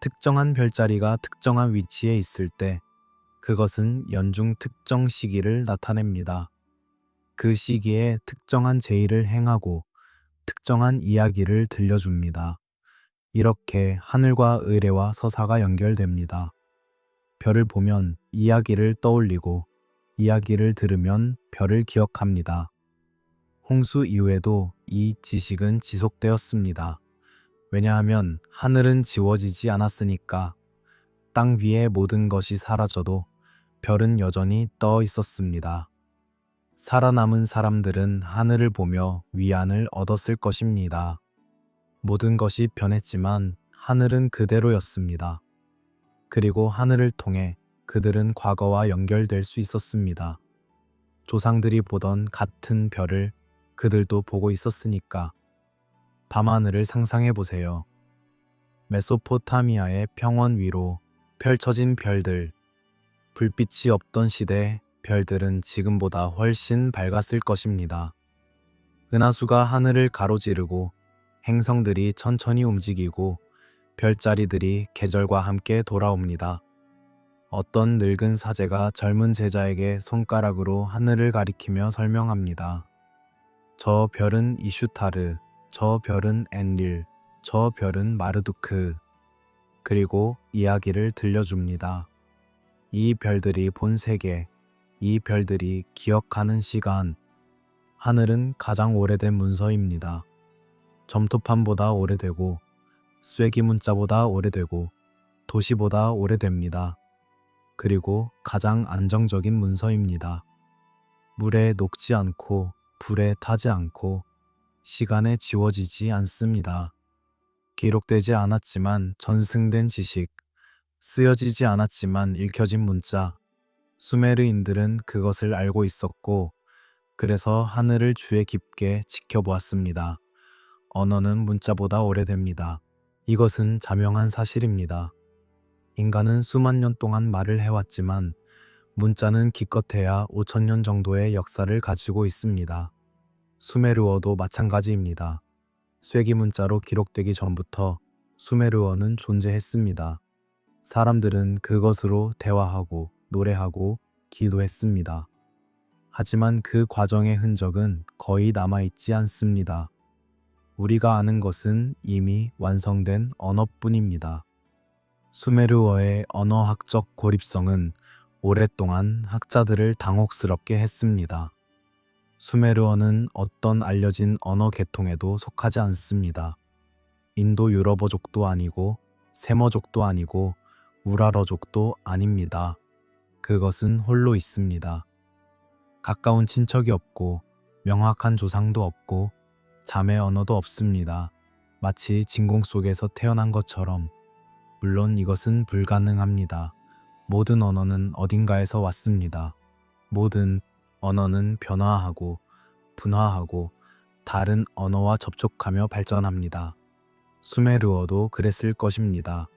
특정한 별자리가 특정한 위치에 있을 때 그것은 연중 특정 시기를 나타냅니다. 그 시기에 특정한 제의를 행하고 특정한 이야기를 들려줍니다. 이렇게 하늘과 의례와 서사가 연결됩니다. 별을 보면 이야기를 떠올리고 이야기를 들으면 별을 기억합니다. 홍수 이후에도 이 지식은 지속되었습니다. 왜냐하면 하늘은 지워지지 않았으니까. 땅 위의 모든 것이 사라져도 별은 여전히 떠 있었습니다. 살아남은 사람들은 하늘을 보며 위안을 얻었을 것입니다. 모든 것이 변했지만 하늘은 그대로였습니다. 그리고 하늘을 통해 그들은 과거와 연결될 수 있었습니다. 조상들이 보던 같은 별을 그들도 보고 있었으니까. 밤하늘을 상상해 보세요. 메소포타미아의 평원 위로 펼쳐진 별들. 불빛이 없던 시대 별들은 지금보다 훨씬 밝았을 것입니다. 은하수가 하늘을 가로지르고 행성들이 천천히 움직이고 별자리들이 계절과 함께 돌아옵니다. 어떤 늙은 사제가 젊은 제자에게 손가락으로 하늘을 가리키며 설명합니다. 저 별은 이슈타르, 저 별은 엔릴, 저 별은 마르두크. 그리고 이야기를 들려줍니다. 이 별들이 본 세계, 이 별들이 기억하는 시간. 하늘은 가장 오래된 문서입니다. 점토판보다 오래되고 쐐기 문자보다 오래되고 도시보다 오래됩니다. 그리고 가장 안정적인 문서입니다. 물에 녹지 않고 불에 타지 않고 시간에 지워지지 않습니다. 기록되지 않았지만 전승된 지식, 쓰여지지 않았지만 읽혀진 문자. 수메르인들은 그것을 알고 있었고 그래서 하늘을 주의 깊게 지켜보았습니다. 언어는 문자보다 오래됩니다. 이것은 자명한 사실입니다. 인간은 수만 년 동안 말을 해왔지만 문자는 기껏해야 5,000년 정도의 역사를 가지고 있습니다. 수메르어도 마찬가지입니다. 쐐기 문자로 기록되기 전부터 수메르어는 존재했습니다. 사람들은 그것으로 대화하고 노래하고 기도했습니다. 하지만 그 과정의 흔적은 거의 남아있지 않습니다. 우리가 아는 것은 이미 완성된 언어뿐입니다. 수메르어의 언어학적 고립성은 오랫동안 학자들을 당혹스럽게 했습니다. 수메르어는 어떤 알려진 언어 계통에도 속하지 않습니다. 인도 유럽어족도 아니고 세머족도 아니고 우랄어족도 아닙니다. 그것은 홀로 있습니다. 가까운 친척이 없고 명확한 조상도 없고 자매 언어도 없습니다. 마치 진공 속에서 태어난 것처럼. 물론 이것은 불가능합니다. 모든 언어는 어딘가에서 왔습니다. 모든 언어는 변화하고 분화하고 다른 언어와 접촉하며 발전합니다. 수메르어도 그랬을 것입니다.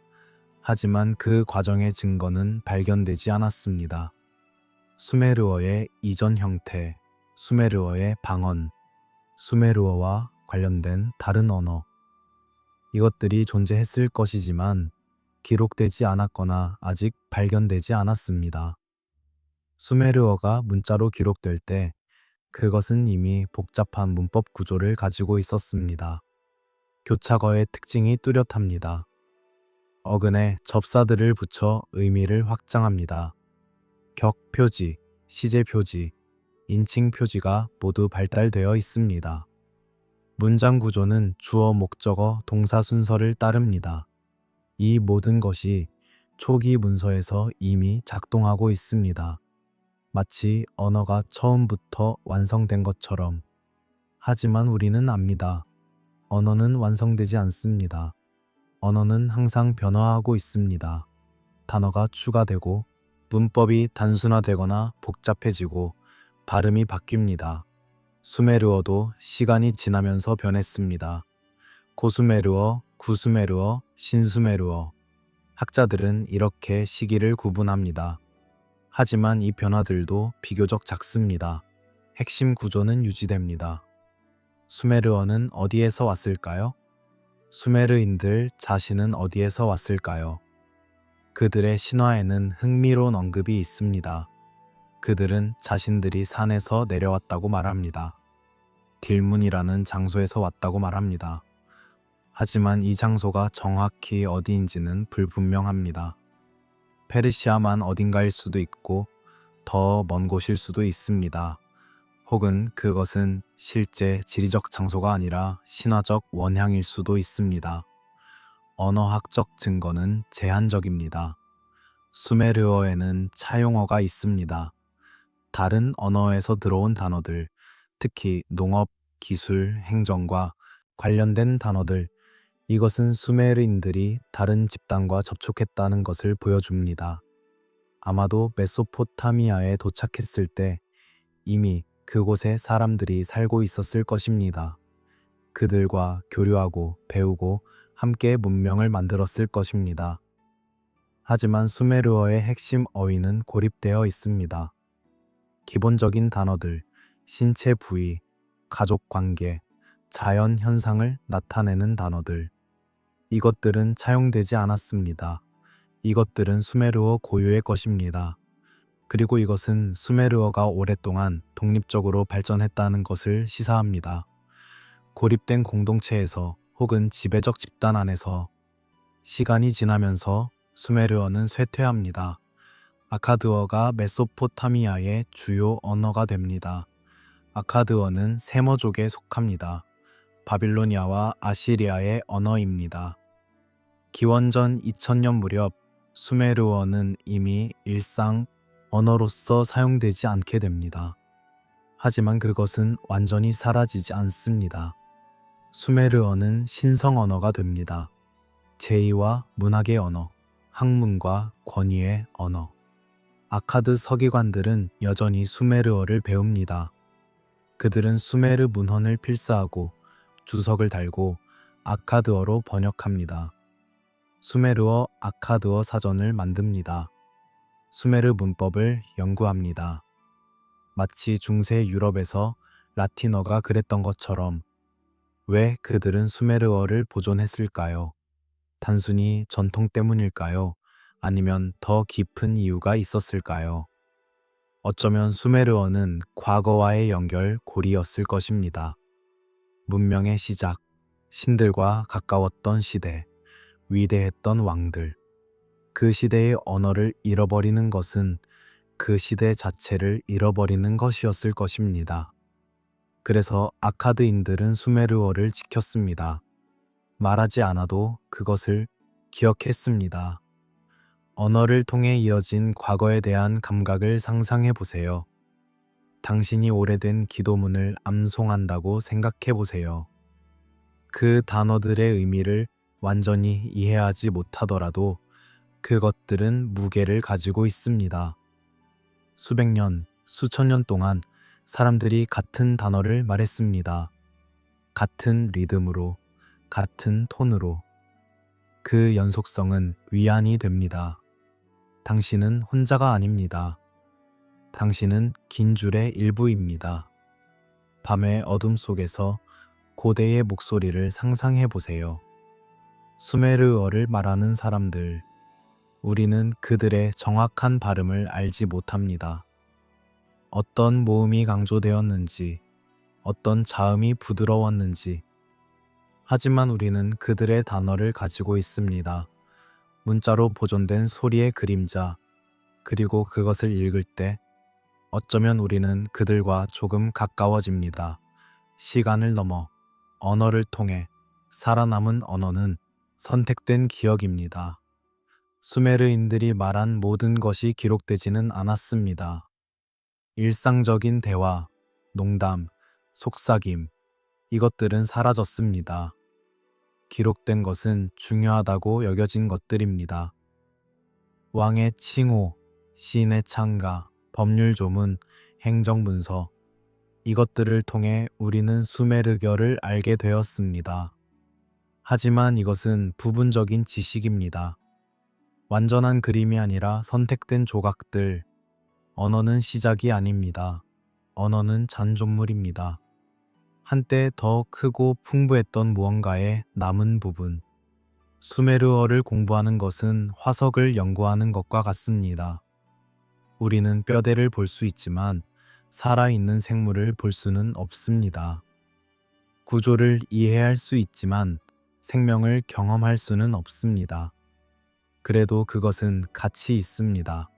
하지만 그 과정의 증거는 발견되지 않았습니다. 수메르어의 이전 형태, 수메르어의 방언, 수메르어와 관련된 다른 언어. 이것들이 존재했을 것이지만 기록되지 않았거나 아직 발견되지 않았습니다. 수메르어가 문자로 기록될 때 그것은 이미 복잡한 문법 구조를 가지고 있었습니다. 교차거의 특징이 뚜렷합니다. 어근에 접사들을 붙여 의미를 확장합니다. 격 표지, 시제 표지, 인칭 표지가 모두 발달되어 있습니다. 문장 구조는 주어, 목적어, 동사 순서를 따릅니다. 이 모든 것이 초기 문서에서 이미 작동하고 있습니다. 마치 언어가 처음부터 완성된 것처럼. 하지만 우리는 압니다. 언어는 완성되지 않습니다. 언어는 항상 변화하고 있습니다. 단어가 추가되고 문법이 단순화되거나 복잡해지고 발음이 바뀝니다. 수메르어도 시간이 지나면서 변했습니다. 고수메르어, 구수메르어, 신수메르어. 학자들은 이렇게 시기를 구분합니다. 하지만 이 변화들도 비교적 작습니다. 핵심 구조는 유지됩니다. 수메르어는 어디에서 왔을까요? 수메르인들 자신은 어디에서 왔을까요? 그들의 신화에는 흥미로운 언급이 있습니다. 그들은 자신들이 산에서 내려왔다고 말합니다. 딜문이라는 장소에서 왔다고 말합니다. 하지만 이 장소가 정확히 어디인지는 불분명합니다. 페르시아만 어딘가일 수도 있고 더 먼 곳일 수도 있습니다. 혹은 그것은 실제 지리적 장소가 아니라 신화적 원향일 수도 있습니다. 언어학적 증거는 제한적입니다. 수메르어에는 차용어가 있습니다. 다른 언어에서 들어온 단어들, 특히 농업, 기술, 행정과 관련된 단어들, 이것은 수메르인들이 다른 집단과 접촉했다는 것을 보여줍니다. 아마도 메소포타미아에 도착했을 때 이미 그곳에 사람들이 살고 있었을 것입니다. 그들과 교류하고 배우고 함께 문명을 만들었을 것입니다. 하지만 수메르어의 핵심 어휘는 고립되어 있습니다. 기본적인 단어들, 신체 부위, 가족 관계, 자연 현상을 나타내는 단어들. 이것들은 차용되지 않았습니다. 이것들은 수메르어 고유의 것입니다. 그리고 이것은 수메르어가 오랫동안 독립적으로 발전했다는 것을 시사합니다. 고립된 공동체에서 혹은 지배적 집단 안에서 시간이 지나면서 수메르어는 쇠퇴합니다. 아카드어가 메소포타미아의 주요 언어가 됩니다. 아카드어는 세머족에 속합니다. 바빌로니아와 아시리아의 언어입니다. 기원전 2000년 무렵 수메르어는 이미 일상 언어로서 사용되지 않게 됩니다. 하지만 그것은 완전히 사라지지 않습니다. 수메르어는 신성 언어가 됩니다. 제의와 문학의 언어, 학문과 권위의 언어. 아카드 서기관들은 여전히 수메르어를 배웁니다. 그들은 수메르 문헌을 필사하고 주석을 달고 아카드어로 번역합니다. 수메르어 아카드어 사전을 만듭니다. 수메르 문법을 연구합니다. 마치 중세 유럽에서 라틴어가 그랬던 것처럼. 왜 그들은 수메르어를 보존했을까요? 단순히 전통 때문일까요? 아니면 더 깊은 이유가 있었을까요? 어쩌면 수메르어는 과거와의 연결 고리였을 것입니다. 문명의 시작, 신들과 가까웠던 시대, 위대했던 왕들. 그 시대의 언어를 잃어버리는 것은 그 시대 자체를 잃어버리는 것이었을 것입니다. 그래서 아카드인들은 수메르어를 지켰습니다. 말하지 않아도 그것을 기억했습니다. 언어를 통해 이어진 과거에 대한 감각을 상상해 보세요. 당신이 오래된 기도문을 암송한다고 생각해 보세요. 그 단어들의 의미를 완전히 이해하지 못하더라도 그것들은 무게를 가지고 있습니다. 수백 년, 수천 년 동안 사람들이 같은 단어를 말했습니다. 같은 리듬으로, 같은 톤으로. 그 연속성은 위안이 됩니다. 당신은 혼자가 아닙니다. 당신은 긴 줄의 일부입니다. 밤의 어둠 속에서 고대의 목소리를 상상해 보세요. 수메르어를 말하는 사람들, 우리는 그들의 정확한 발음을 알지 못합니다. 어떤 모음이 강조되었는지, 어떤 자음이 부드러웠는지. 하지만 우리는 그들의 단어를 가지고 있습니다. 문자로 보존된 소리의 그림자, 그리고 그것을 읽을 때 어쩌면 우리는 그들과 조금 가까워집니다. 시간을 넘어 언어를 통해 살아남은 언어는 선택된 기억입니다. 수메르인들이 말한 모든 것이 기록되지는 않았습니다. 일상적인 대화, 농담, 속삭임, 이것들은 사라졌습니다. 기록된 것은 중요하다고 여겨진 것들입니다. 왕의 칭호, 시인의 창가, 법률 조문, 행정문서, 이것들을 통해 우리는 수메르어를 알게 되었습니다. 하지만 이것은 부분적인 지식입니다. 완전한 그림이 아니라 선택된 조각들. 언어는 시작이 아닙니다. 언어는 잔존물입니다. 한때 더 크고 풍부했던 무언가의 남은 부분. 수메르어를 공부하는 것은 화석을 연구하는 것과 같습니다. 우리는 뼈대를 볼 수 있지만 살아있는 생물을 볼 수는 없습니다. 구조를 이해할 수 있지만 생명을 경험할 수는 없습니다. 그래도 그것은 가치 있습니다.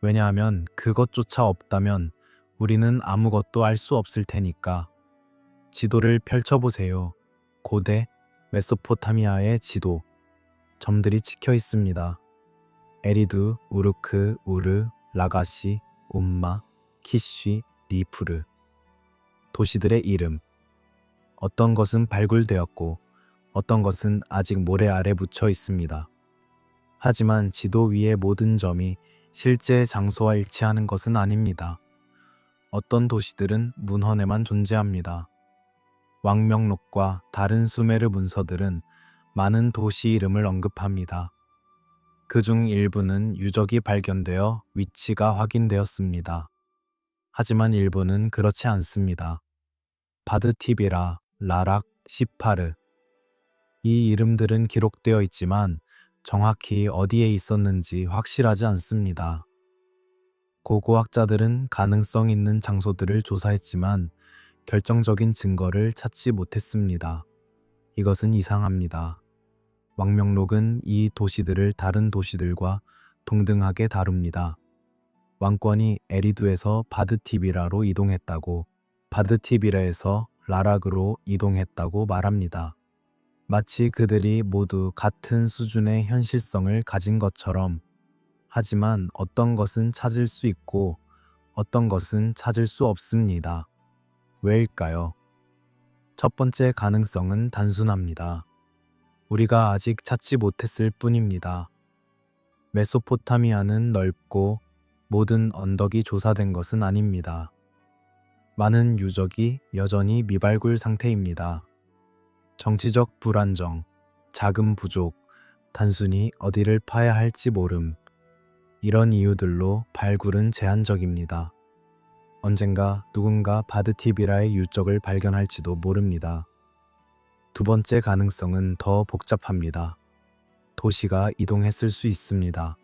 왜냐하면 그것조차 없다면 우리는 아무것도 알 수 없을 테니까. 지도를 펼쳐보세요. 고대 메소포타미아의 지도. 점들이 찍혀 있습니다. 에리두, 우르크, 우르, 라가시, 움마, 키쉬, 니프르. 도시들의 이름. 어떤 것은 발굴되었고 어떤 것은 아직 모래 아래 묻혀 있습니다. 하지만 지도 위의 모든 점이 실제 장소와 일치하는 것은 아닙니다. 어떤 도시들은 문헌에만 존재합니다. 왕명록과 다른 수메르 문서들은 많은 도시 이름을 언급합니다. 그중 일부는 유적이 발견되어 위치가 확인되었습니다. 하지만 일부는 그렇지 않습니다. 바드티비라, 라락, 시파르. 이 이름들은 기록되어 있지만 정확히 어디에 있었는지 확실하지 않습니다. 고고학자들은 가능성 있는 장소들을 조사했지만 결정적인 증거를 찾지 못했습니다. 이것은 이상합니다. 왕명록은 이 도시들을 다른 도시들과 동등하게 다룹니다. 왕권이 에리두에서 바드티비라로 이동했다고, 바드티비라에서 라락으로 이동했다고 말합니다. 마치 그들이 모두 같은 수준의 현실성을 가진 것처럼. 하지만 어떤 것은 찾을 수 있고 어떤 것은 찾을 수 없습니다. 왜일까요? 첫 번째 가능성은 단순합니다. 우리가 아직 찾지 못했을 뿐입니다. 메소포타미아는 넓고 모든 언덕이 조사된 것은 아닙니다. 많은 유적이 여전히 미발굴 상태입니다. 정치적 불안정, 자금 부족, 단순히 어디를 파야 할지 모름. 이런 이유들로 발굴은 제한적입니다. 언젠가 누군가 바드티비라의 유적을 발견할지도 모릅니다. 두 번째 가능성은 더 복잡합니다. 도시가 이동했을 수 있습니다.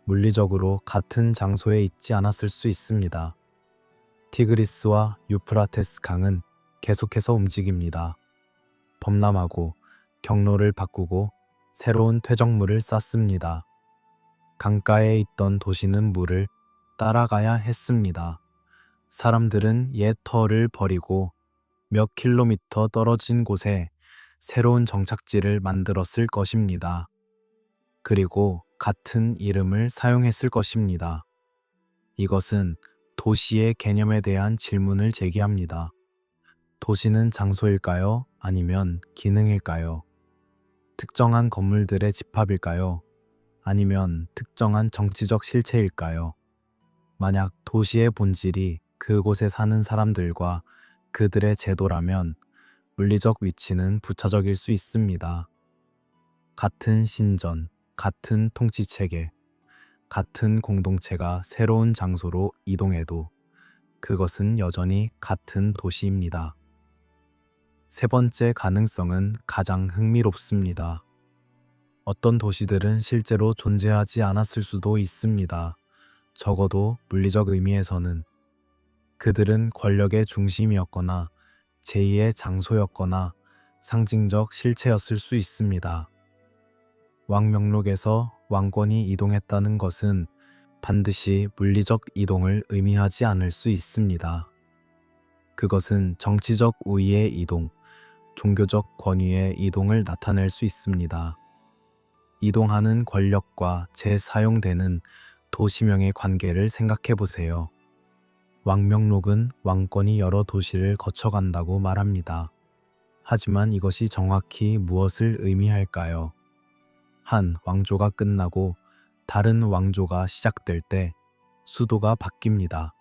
물리적으로 같은 장소에 있지 않았을 수 있습니다. 티그리스와 유프라테스 강은 계속해서 움직입니다. 범람하고 경로를 바꾸고 새로운 퇴적물을 쌓습니다. 강가에 있던 도시는 물을 따라가야 했습니다. 사람들은 옛 터를 버리고 몇 킬로미터 떨어진 곳에 새로운 정착지를 만들었을 것입니다. 그리고 같은 이름을 사용했을 것입니다. 이것은 도시의 개념에 대한 질문을 제기합니다. 도시는 장소일까요? 아니면 기능일까요? 특정한 건물들의 집합일까요? 아니면 특정한 정치적 실체일까요? 만약 도시의 본질이 그곳에 사는 사람들과 그들의 제도라면 물리적 위치는 부차적일 수 있습니다. 같은 신전, 같은 통치체계, 같은 공동체가 새로운 장소로 이동해도 그것은 여전히 같은 도시입니다. 세 번째 가능성은 가장 흥미롭습니다. 어떤 도시들은 실제로 존재하지 않았을 수도 있습니다. 적어도 물리적 의미에서는. 그들은 권력의 중심이었거나 제2의 장소였거나 상징적 실체였을 수 있습니다. 왕명록에서 왕권이 이동했다는 것은 반드시 물리적 이동을 의미하지 않을 수 있습니다. 그것은 정치적 우위의 이동, 종교적 권위의 이동을 나타낼 수 있습니다. 이동하는 권력과 재사용되는 도시명의 관계를 생각해 보세요. 왕명록은 왕권이 여러 도시를 거쳐간다고 말합니다. 하지만 이것이 정확히 무엇을 의미할까요? 한 왕조가 끝나고 다른 왕조가 시작될 때 수도가 바뀝니다.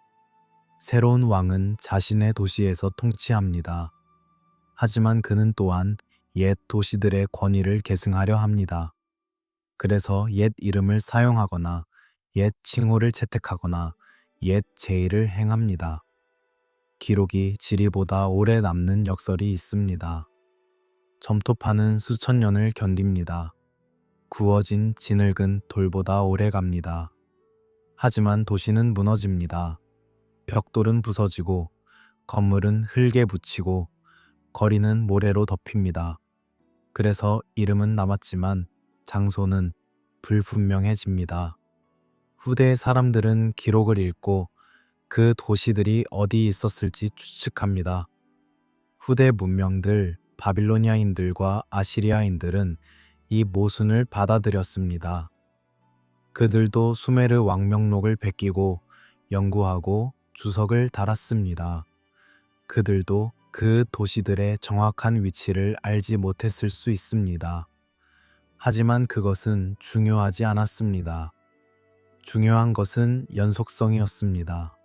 새로운 왕은 자신의 도시에서 통치합니다. 하지만 그는 또한 옛 도시들의 권위를 계승하려 합니다. 그래서 옛 이름을 사용하거나 옛 칭호를 채택하거나 옛 제의를 행합니다. 기록이 지리보다 오래 남는 역설이 있습니다. 점토파는 수천 년을 견딥니다. 구워진 진흙은 돌보다 오래 갑니다. 하지만 도시는 무너집니다. 벽돌은 부서지고 건물은 흙에 묻히고 거리는 모래로 덮입니다. 그래서 이름은 남았지만 장소는 불분명해집니다. 후대의 사람들은 기록을 읽고 그 도시들이 어디 있었을지 추측합니다. 후대 문명들, 바빌로니아인들과 아시리아인들은 이 모순을 받아들였습니다. 그들도 수메르 왕명록을 베끼고 연구하고 주석을 달았습니다. 그들도 그 도시들의 정확한 위치를 알지 못했을 수 있습니다. 하지만 그것은 중요하지 않았습니다. 중요한 것은 연속성이었습니다.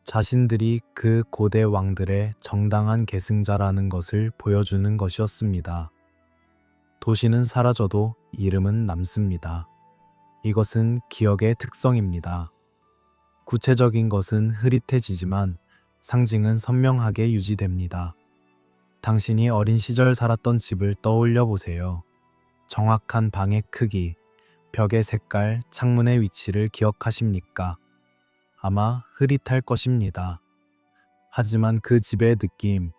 자신들이 그 고대 왕들의 정당한 계승자라는 것을 보여주는 것이었습니다. 도시는 사라져도 이름은 남습니다. 이것은 기억의 특성입니다. 구체적인 것은 흐릿해지지만 상징은 선명하게 유지됩니다. 당신이 어린 시절 살았던 집을 떠올려 보세요. 정확한 방의 크기, 벽의 색깔, 창문의 위치를 기억하십니까? 아마 흐릿할 것입니다. 하지만 그 집의 느낌,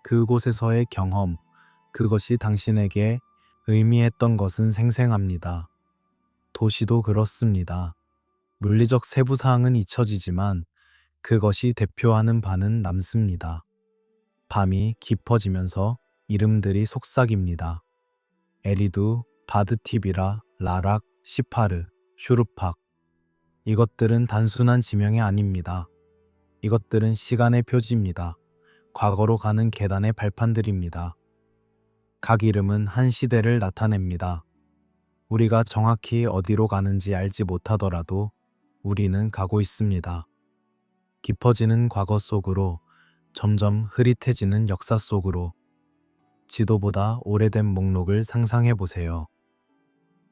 그곳에서의 경험, 그것이 당신에게 의미했던 것은 생생합니다. 도시도 그렇습니다. 물리적 세부 사항은 잊혀지지만 그것이 대표하는 바는 남습니다. 밤이 깊어지면서 이름들이 속삭입니다. 에리두, 바드티비라, 라락, 시파르, 슈루팍. 이것들은 단순한 지명이 아닙니다. 이것들은 시간의 표지입니다. 과거로 가는 계단의 발판들입니다. 각 이름은 한 시대를 나타냅니다. 우리가 정확히 어디로 가는지 알지 못하더라도 우리는 가고 있습니다. 깊어지는 과거 속으로, 점점 흐릿해지는 역사 속으로. 지도보다 오래된 목록을 상상해 보세요.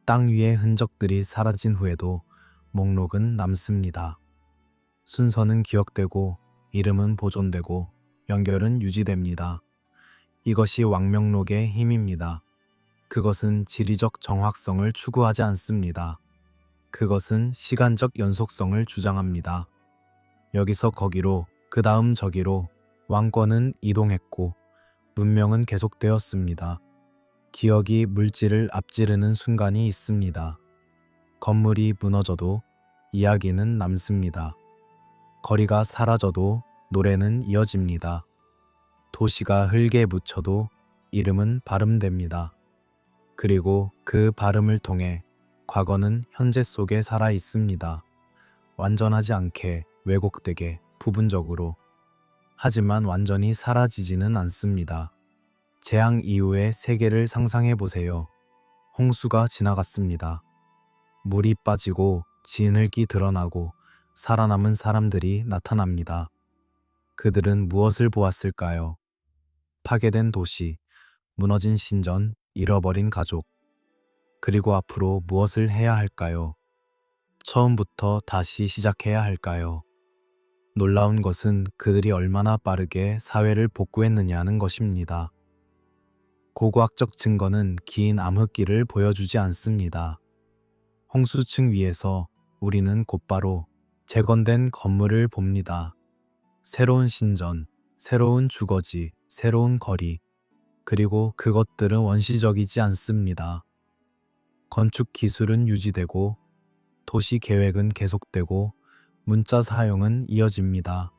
땅 위의 흔적들이 사라진 후에도 목록은 남습니다. 순서는 기억되고 이름은 보존되고 연결은 유지됩니다. 이것이 왕명록의 힘입니다. 그것은 지리적 정확성을 추구하지 않습니다. 그것은 시간적 연속성을 주장합니다. 여기서 거기로, 그 다음 저기로 왕권은 이동했고 문명은 계속되었습니다. 기억이 물질을 앞지르는 순간이 있습니다. 건물이 무너져도 이야기는 남습니다. 거리가 사라져도 노래는 이어집니다. 도시가 흙에 묻혀도 이름은 발음됩니다. 그리고 그 발음을 통해 과거는 현재 속에 살아 있습니다. 완전하지 않게, 왜곡되게, 부분적으로. 하지만 완전히 사라지지는 않습니다. 재앙 이후의 세계를 상상해 보세요. 홍수가 지나갔습니다. 물이 빠지고 진흙이 드러나고 살아남은 사람들이 나타납니다. 그들은 무엇을 보았을까요? 파괴된 도시, 무너진 신전, 잃어버린 가족. 그리고 앞으로 무엇을 해야 할까요? 처음부터 다시 시작해야 할까요? 놀라운 것은 그들이 얼마나 빠르게 사회를 복구했느냐는 것입니다. 고고학적 증거는 긴 암흑기를 보여주지 않습니다. 홍수층 위에서 우리는 곧바로 재건된 건물을 봅니다. 새로운 신전, 새로운 주거지, 새로운 거리. 그리고 그것들은 원시적이지 않습니다. 건축 기술은 유지되고 도시 계획은 계속되고 문자 사용은 이어집니다.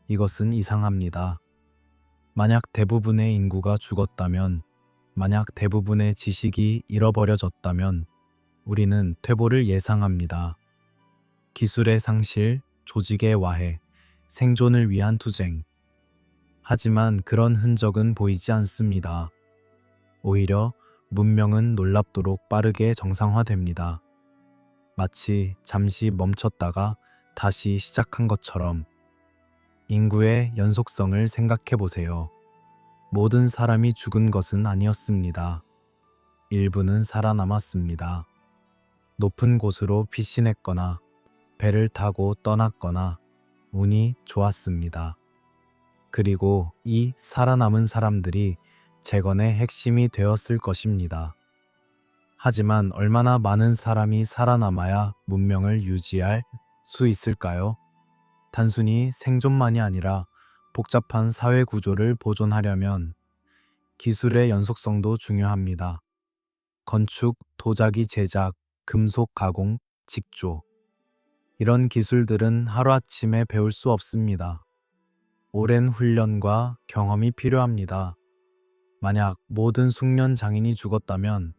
이것은 이상합니다. 만약 대부분의 인구가 죽었다면, 만약 대부분의 지식이 잃어버려졌다면 우리는 퇴보를 예상합니다. 기술의 상실, 조직의 와해, 생존을 위한 투쟁. 하지만 그런 흔적은 보이지 않습니다. 오히려 문명은 놀랍도록 빠르게 정상화됩니다. 마치 잠시 멈췄다가 다시 시작한 것처럼. 인구의 연속성을 생각해 보세요. 모든 사람이 죽은 것은 아니었습니다. 일부는 살아남았습니다. 높은 곳으로 피신했거나 배를 타고 떠났거나 운이 좋았습니다. 그리고 이 살아남은 사람들이 재건의 핵심이 되었을 것입니다. 하지만 얼마나 많은 사람이 살아남아야 문명을 유지할 수 있을까요? 단순히 생존만이 아니라 복잡한 사회 구조를 보존하려면 기술의 연속성도 중요합니다. 건축, 도자기 제작, 금속 가공, 직조. 이런 기술들은 하루아침에 배울 수 없습니다. 오랜 훈련과 경험이 필요합니다. 만약 모든 숙련 장인이 죽었다면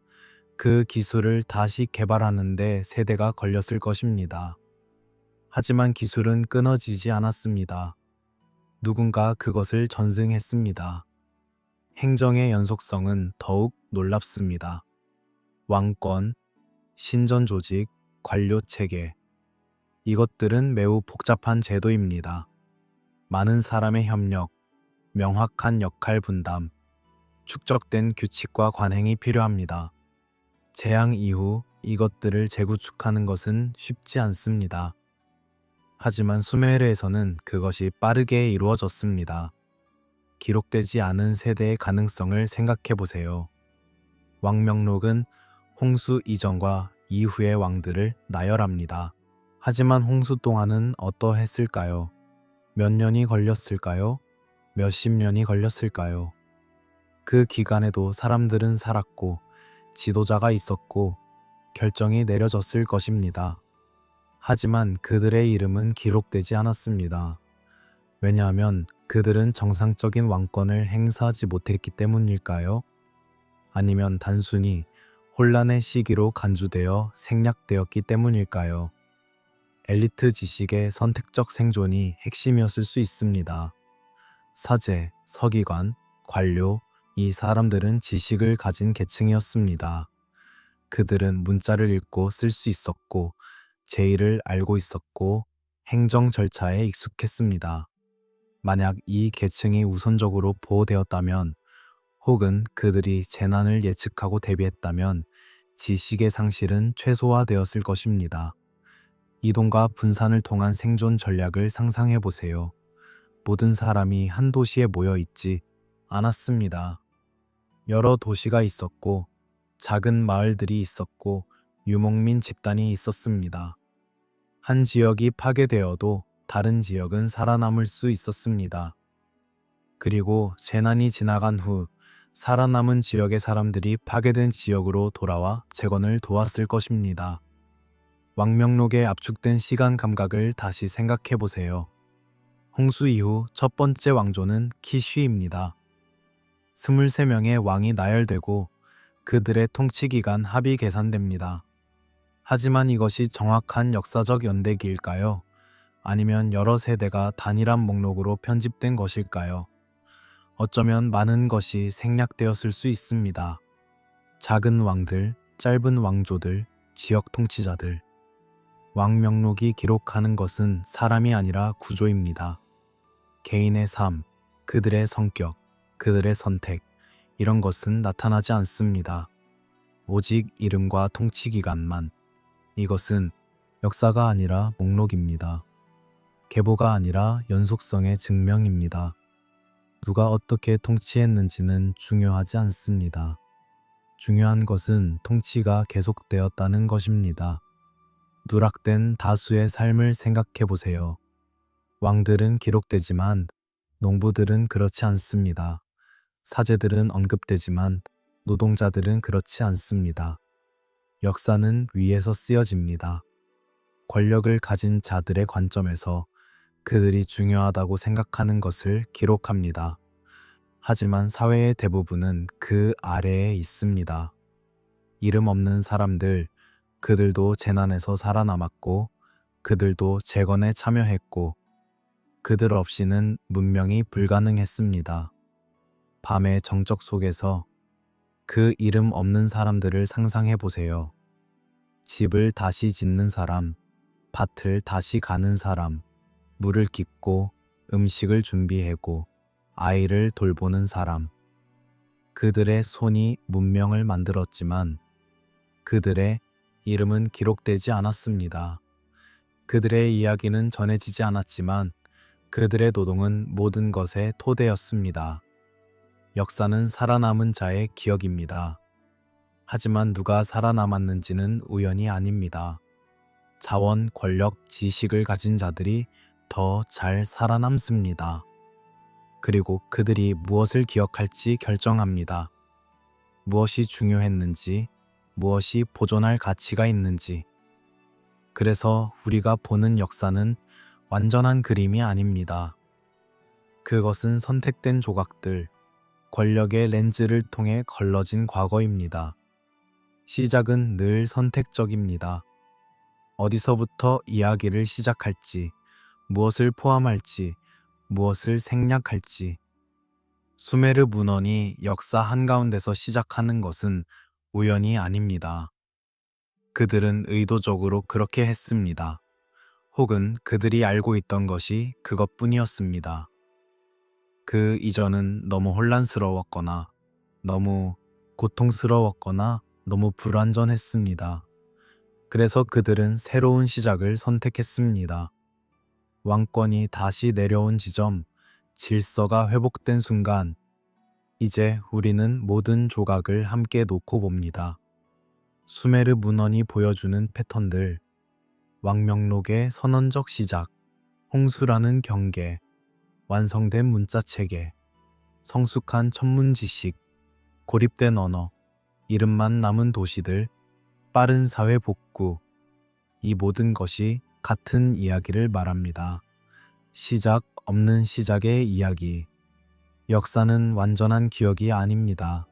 그 기술을 다시 개발하는데 세대가 걸렸을 것입니다. 하지만 기술은 끊어지지 않았습니다. 누군가 그것을 전승했습니다. 행정의 연속성은 더욱 놀랍습니다. 왕권, 신전 조직, 관료 체계. 이것들은 매우 복잡한 제도입니다. 많은 사람의 협력, 명확한 역할 분담, 축적된 규칙과 관행이 필요합니다. 재앙 이후 이것들을 재구축하는 것은 쉽지 않습니다. 하지만 수메르에서는 그것이 빠르게 이루어졌습니다. 기록되지 않은 세대의 가능성을 생각해 보세요. 왕명록은 홍수 이전과 이후의 왕들을 나열합니다. 하지만 홍수 동안은 어떠했을까요? 몇 년이 걸렸을까요? 몇십 년이 걸렸을까요? 그 기간에도 사람들은 살았고 지도자가 있었고 결정이 내려졌을 것입니다. 하지만 그들의 이름은 기록되지 않았습니다. 왜냐하면 그들은 정상적인 왕권을 행사하지 못했기 때문일까요? 아니면 단순히 혼란의 시기로 간주되어 생략되었기 때문일까요? 엘리트 지식의 선택적 생존이 핵심이었을 수 있습니다. 사제, 서기관, 관료, 이 사람들은 지식을 가진 계층이었습니다. 그들은 문자를 읽고 쓸 수 있었고, 제의를 알고 있었고, 행정 절차에 익숙했습니다. 만약 이 계층이 우선적으로 보호되었다면, 혹은 그들이 재난을 예측하고 대비했다면, 지식의 상실은 최소화되었을 것입니다. 이동과 분산을 통한 생존 전략을 상상해 보세요. 모든 사람이 한 도시에 모여 있지 않았습니다. 여러 도시가 있었고, 작은 마을들이 있었고, 유목민 집단이 있었습니다. 한 지역이 파괴되어도 다른 지역은 살아남을 수 있었습니다. 그리고 재난이 지나간 후 살아남은 지역의 사람들이 파괴된 지역으로 돌아와 재건을 도왔을 것입니다. 왕명록에 압축된 시간 감각을 다시 생각해 보세요. 홍수 이후 첫 번째 왕조는 키쉬입니다. 23명의 왕이 나열되고 그들의 통치 기간 합이 계산됩니다. 하지만 이것이 정확한 역사적 연대기일까요? 아니면 여러 세대가 단일한 목록으로 편집된 것일까요? 어쩌면 많은 것이 생략되었을 수 있습니다. 작은 왕들, 짧은 왕조들, 지역 통치자들. 왕명록이 기록하는 것은 사람이 아니라 구조입니다. 개인의 삶, 그들의 성격, 그들의 선택, 이런 것은 나타나지 않습니다. 오직 이름과 통치 기간만. 이것은 역사가 아니라 목록입니다. 계보가 아니라 연속성의 증명입니다. 누가 어떻게 통치했는지는 중요하지 않습니다. 중요한 것은 통치가 계속되었다는 것입니다. 누락된 다수의 삶을 생각해 보세요. 왕들은 기록되지만 농부들은 그렇지 않습니다. 사제들은 언급되지만 노동자들은 그렇지 않습니다. 역사는 위에서 쓰여집니다. 권력을 가진 자들의 관점에서 그들이 중요하다고 생각하는 것을 기록합니다. 하지만 사회의 대부분은 그 아래에 있습니다. 이름 없는 사람들, 그들도 재난에서 살아남았고, 그들도 재건에 참여했고, 그들 없이는 문명이 불가능했습니다. 밤의 정적 속에서 그 이름 없는 사람들을 상상해 보세요. 집을 다시 짓는 사람, 밭을 다시 가는 사람, 물을 깃고 음식을 준비하고 아이를 돌보는 사람. 그들의 손이 문명을 만들었지만 그들의 이름은 기록되지 않았습니다. 그들의 이야기는 전해지지 않았지만 그들의 노동은 모든 것의 토대였습니다. 역사는 살아남은 자의 기억입니다. 하지만 누가 살아남았는지는 우연이 아닙니다. 자원, 권력, 지식을 가진 자들이 더 잘 살아남습니다. 그리고 그들이 무엇을 기억할지 결정합니다. 무엇이 중요했는지, 무엇이 보존할 가치가 있는지. 그래서 우리가 보는 역사는 완전한 그림이 아닙니다. 그것은 선택된 조각들, 권력의 렌즈를 통해 걸러진 과거입니다. 시작은 늘 선택적입니다. 어디서부터 이야기를 시작할지, 무엇을 포함할지, 무엇을 생략할지. 수메르 문헌이 역사 한가운데서 시작하는 것은 우연이 아닙니다. 그들은 의도적으로 그렇게 했습니다. 혹은 그들이 알고 있던 것이 그것뿐이었습니다. 그 이전은 너무 혼란스러웠거나, 너무 고통스러웠거나, 너무 불완전했습니다. 그래서 그들은 새로운 시작을 선택했습니다. 왕권이 다시 내려온 지점, 질서가 회복된 순간, 이제 우리는 모든 조각을 함께 놓고 봅니다. 수메르 문헌이 보여주는 패턴들, 왕명록의 선언적 시작, 홍수라는 경계, 완성된 문자 체계, 성숙한 천문 지식, 고립된 언어, 이름만 남은 도시들, 빠른 사회 복구, 이 모든 것이 같은 이야기를 말합니다. 시작 없는 시작의 이야기. 역사는 완전한 기억이 아닙니다.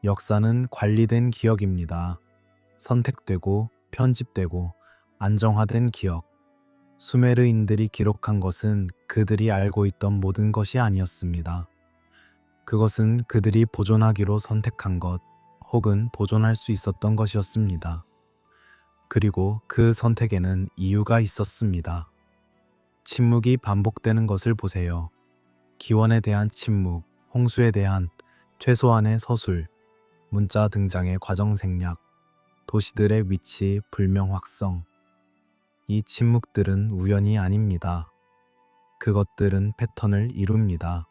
역사는 관리된 기억입니다. 선택되고 편집되고 안정화된 기억. 수메르인들이 기록한 것은 그들이 알고 있던 모든 것이 아니었습니다. 그것은 그들이 보존하기로 선택한 것, 혹은 보존할 수 있었던 것이었습니다. 그리고 그 선택에는 이유가 있었습니다. 침묵이 반복되는 것을 보세요. 기원에 대한 침묵, 홍수에 대한 최소한의 서술, 문자 등장의 과정 생략, 도시들의 위치 불명 확성. 이 침묵들은 우연이 아닙니다. 그것들은 패턴을 이룹니다.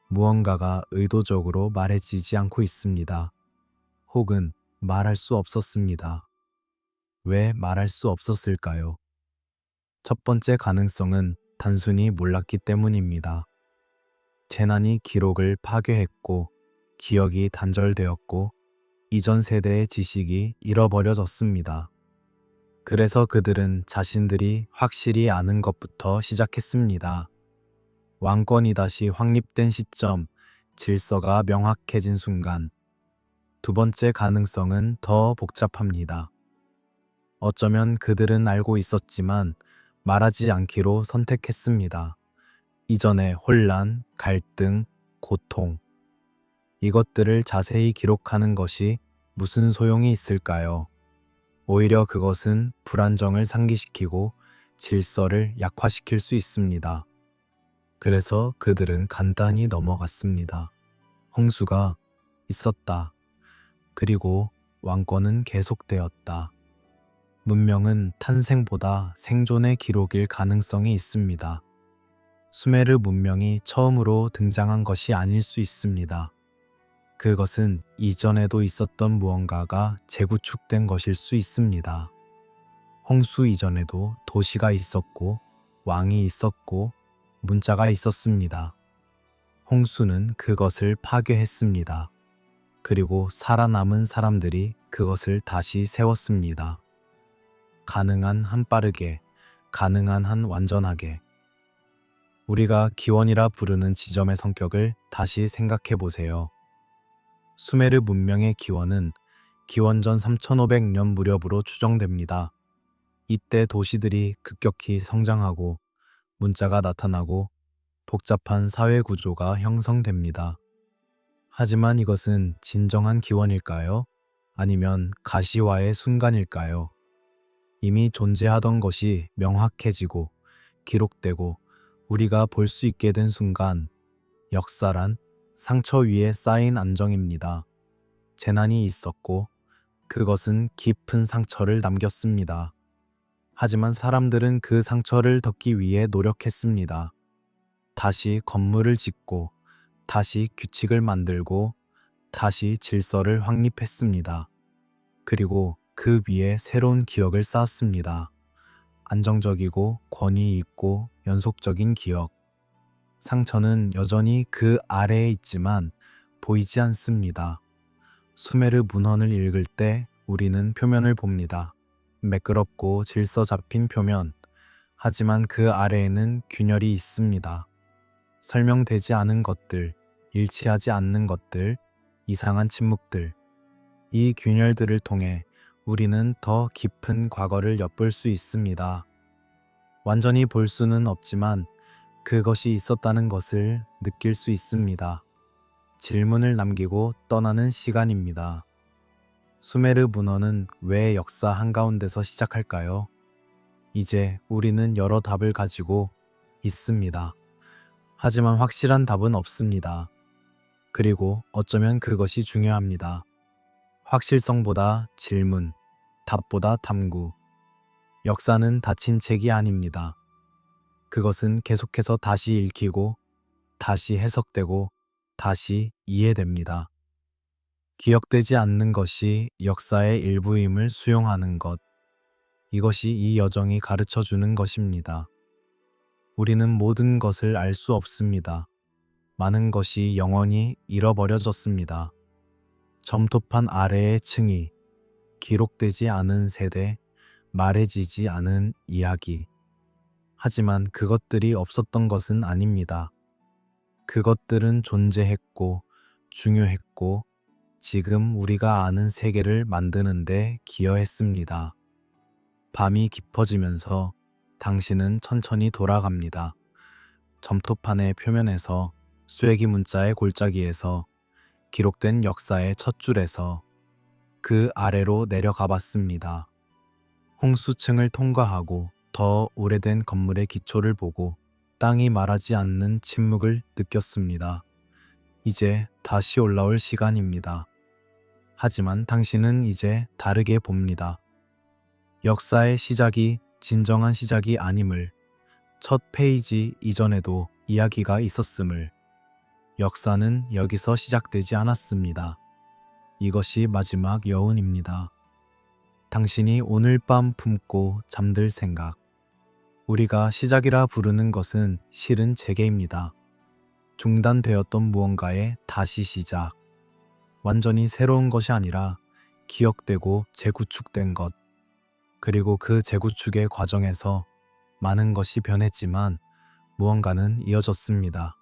무언가가 의도적으로 말해지지 않고 있습니다. 혹은 말할 수 없었습니다. 왜 말할 수 없었을까요? 첫 번째 가능성은 단순히 몰랐기 때문입니다. 재난이 기록을 파괴했고, 기억이 단절되었고, 이전 세대의 지식이 잃어버려졌습니다. 그래서 그들은 자신들이 확실히 아는 것부터 시작했습니다. 왕권이 다시 확립된 시점, 질서가 명확해진 순간. 두 번째 가능성은 더 복잡합니다. 어쩌면 그들은 알고 있었지만 말하지 않기로 선택했습니다. 이전의 혼란, 갈등, 고통. 이것들을 자세히 기록하는 것이 무슨 소용이 있을까요? 오히려 그것은 불안정을 상기시키고 질서를 약화시킬 수 있습니다. 그래서 그들은 간단히 넘어갔습니다. 홍수가 있었다. 그리고 왕권은 계속되었다. 문명은 탄생보다 생존의 기록일 가능성이 있습니다. 수메르 문명이 처음으로 등장한 것이 아닐 수 있습니다. 그것은 이전에도 있었던 무언가가 재구축된 것일 수 있습니다. 홍수 이전에도 도시가 있었고, 왕이 있었고, 문자가 있었습니다. 홍수는 그것을 파괴했습니다. 그리고 살아남은 사람들이 그것을 다시 세웠습니다. 가능한 한 빠르게, 가능한 한 완전하게. 우리가 기원이라 부르는 지점의 성격을 다시 생각해 보세요. 수메르 문명의 기원은 기원전 3500년 무렵으로 추정됩니다. 이때 도시들이 급격히 성장하고 문자가 나타나고 복잡한 사회 구조가 형성됩니다. 하지만 이것은 진정한 기원일까요? 아니면 가시화의 순간일까요? 이미 존재하던 것이 명확해지고 기록되고 우리가 볼 수 있게 된 순간, 역사란 상처 위에 쌓인 안정입니다. 재난이 있었고 그것은 깊은 상처를 남겼습니다. 하지만 사람들은 그 상처를 덮기 위해 노력했습니다. 다시 건물을 짓고 다시 규칙을 만들고 다시 질서를 확립했습니다. 그리고 그 위에 새로운 기억을 쌓았습니다. 안정적이고 권위 있고 연속적인 기억. 상처는 여전히 그 아래에 있지만 보이지 않습니다. 수메르 문헌을 읽을 때 우리는 표면을 봅니다. 매끄럽고 질서 잡힌 표면. 하지만 그 아래에는 균열이 있습니다. 설명되지 않은 것들, 일치하지 않는 것들, 이상한 침묵들. 이 균열들을 통해 우리는 더 깊은 과거를 엿볼 수 있습니다. 완전히 볼 수는 없지만 그것이 있었다는 것을 느낄 수 있습니다. 질문을 남기고 떠나는 시간입니다. 수메르 문헌은 왜 역사 한가운데서 시작할까요? 이제 우리는 여러 답을 가지고 있습니다. 하지만 확실한 답은 없습니다. 그리고 어쩌면 그것이 중요합니다. 확실성보다 질문, 답보다 탐구. 역사는 닫힌 책이 아닙니다. 그것은 계속해서 다시 읽히고, 다시 해석되고, 다시 이해됩니다. 기억되지 않는 것이 역사의 일부임을 수용하는 것. 이것이 이 여정이 가르쳐 주는 것입니다. 우리는 모든 것을 알 수 없습니다. 많은 것이 영원히 잃어버려졌습니다. 점토판 아래의 층이, 기록되지 않은 세대, 말해지지 않은 이야기. 하지만 그것들이 없었던 것은 아닙니다. 그것들은 존재했고, 중요했고, 지금 우리가 아는 세계를 만드는데 기여했습니다. 밤이 깊어지면서 당신은 천천히 돌아갑니다. 점토판의 표면에서, 쐐기 문자의 골짜기에서, 기록된 역사의 첫 줄에서 그 아래로 내려가 봤습니다. 홍수층을 통과하고 더 오래된 건물의 기초를 보고 땅이 말하지 않는 침묵을 느꼈습니다. 이제 다시 올라올 시간입니다. 하지만 당신은 이제 다르게 봅니다. 역사의 시작이 진정한 시작이 아님을, 첫 페이지 이전에도 이야기가 있었음을, 역사는 여기서 시작되지 않았습니다. 이것이 마지막 여운입니다. 당신이 오늘 밤 품고 잠들 생각. 우리가 시작이라 부르는 것은 실은 재개입니다. 중단되었던 무언가의 다시 시작. 완전히 새로운 것이 아니라 기억되고 재구축된 것. 그리고 그 재구축의 과정에서 많은 것이 변했지만 무언가는 이어졌습니다.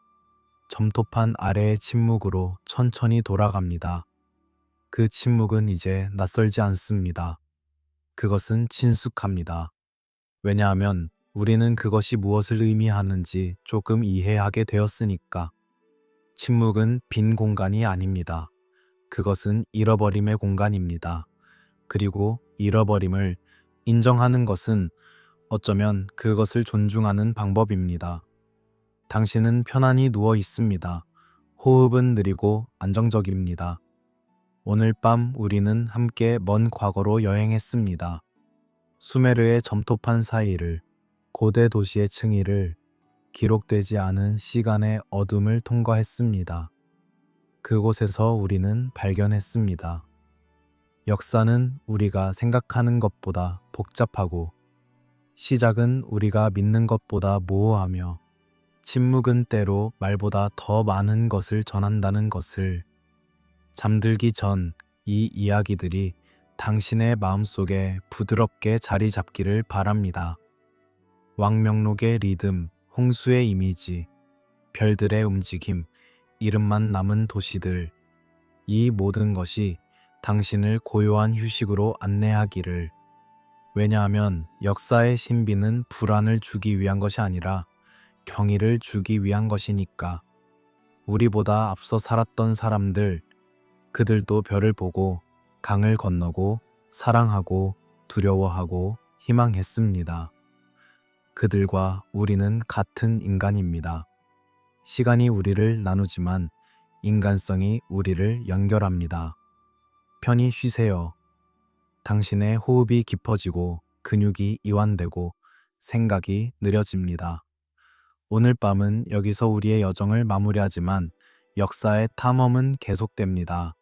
점토판 아래의 침묵으로 천천히 돌아갑니다. 그 침묵은 이제 낯설지 않습니다. 그것은 친숙합니다. 왜냐하면 우리는 그것이 무엇을 의미하는지 조금 이해하게 되었으니까. 침묵은 빈 공간이 아닙니다. 그것은 잃어버림의 공간입니다. 그리고 잃어버림을 인정하는 것은 어쩌면 그것을 존중하는 방법입니다. 당신은 편안히 누워 있습니다. 호흡은 느리고 안정적입니다. 오늘 밤 우리는 함께 먼 과거로 여행했습니다. 수메르의 점토판 사이를, 고대 도시의 층위를, 기록되지 않은 시간의 어둠을 통과했습니다. 그곳에서 우리는 발견했습니다. 역사는 우리가 생각하는 것보다 복잡하고, 시작은 우리가 믿는 것보다 모호하며, 침묵은 때로 말보다 더 많은 것을 전한다는 것을. 잠들기 전 이 이야기들이 당신의 마음속에 부드럽게 자리 잡기를 바랍니다. 왕명록의 리듬, 홍수의 이미지, 별들의 움직임, 이름만 남은 도시들. 이 모든 것이 당신을 고요한 휴식으로 안내하기를. 왜냐하면 역사의 신비는 불안을 주기 위한 것이 아니라 경의를 주기 위한 것이니까. 우리보다 앞서 살았던 사람들, 그들도 별을 보고 강을 건너고 사랑하고 두려워하고 희망했습니다. 그들과 우리는 같은 인간입니다. 시간이 우리를 나누지만 인간성이 우리를 연결합니다. 편히 쉬세요. 당신의 호흡이 깊어지고 근육이 이완되고 생각이 느려집니다. 오늘 밤은 여기서 우리의 여정을 마무리하지만 역사의 탐험은 계속됩니다.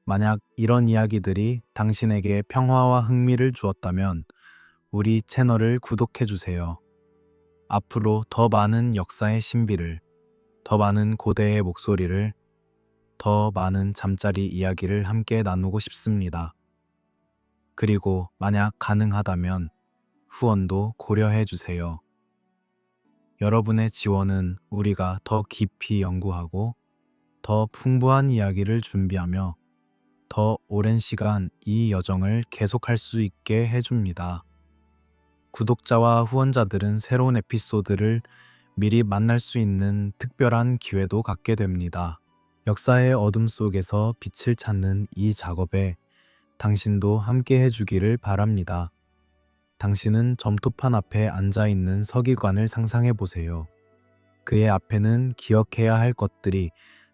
만약 이런 이야기들이 당신에게 평화와 흥미를 주었다면 우리 채널을 구독해 주세요. 앞으로 더 많은 역사의 신비를, 더 많은 고대의 목소리를, 더 많은 잠자리 이야기를 함께 나누고 싶습니다. 그리고 만약 가능하다면 후원도 고려해 주세요. 여러분의 지원은 우리가 더 깊이 연구하고 더 풍부한 이야기를 준비하며 더 오랜 시간 이 여정을 계속할 수 있게 해줍니다. 구독자와 후원자들은 새로운 에피소드를 미리 만날 수 있는 특별한 기회도 갖게 됩니다. 역사의 어둠 속에서 빛을 찾는 이 작업에 당신도 함께 해주기를 바랍니다. 당신은 점토판 앞에 앉아있는 서기관을 상상해 보세요. 그의 앞에는 기억해야 할 것들이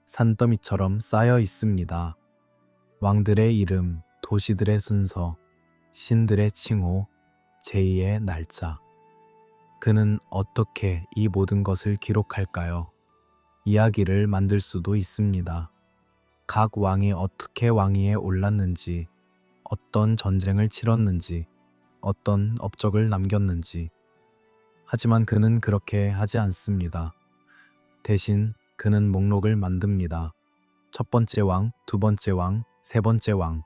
산더미처럼 쌓여 있습니다. 왕들의 이름, 도시들의 순서, 신들의 칭호, 제의의 날짜. 그는 어떻게 이 모든 것을 기록할까요? 이야기를 만들 수도 있습니다. 각 왕이 어떻게 왕위에 올랐는지, 어떤 전쟁을 치렀는지, 어떤 업적을 남겼는지. 하지만 그는 그렇게 하지 않습니다. 대신 그는 목록을 만듭니다. 첫 번째 왕, 두 번째 왕, 세 번째 왕.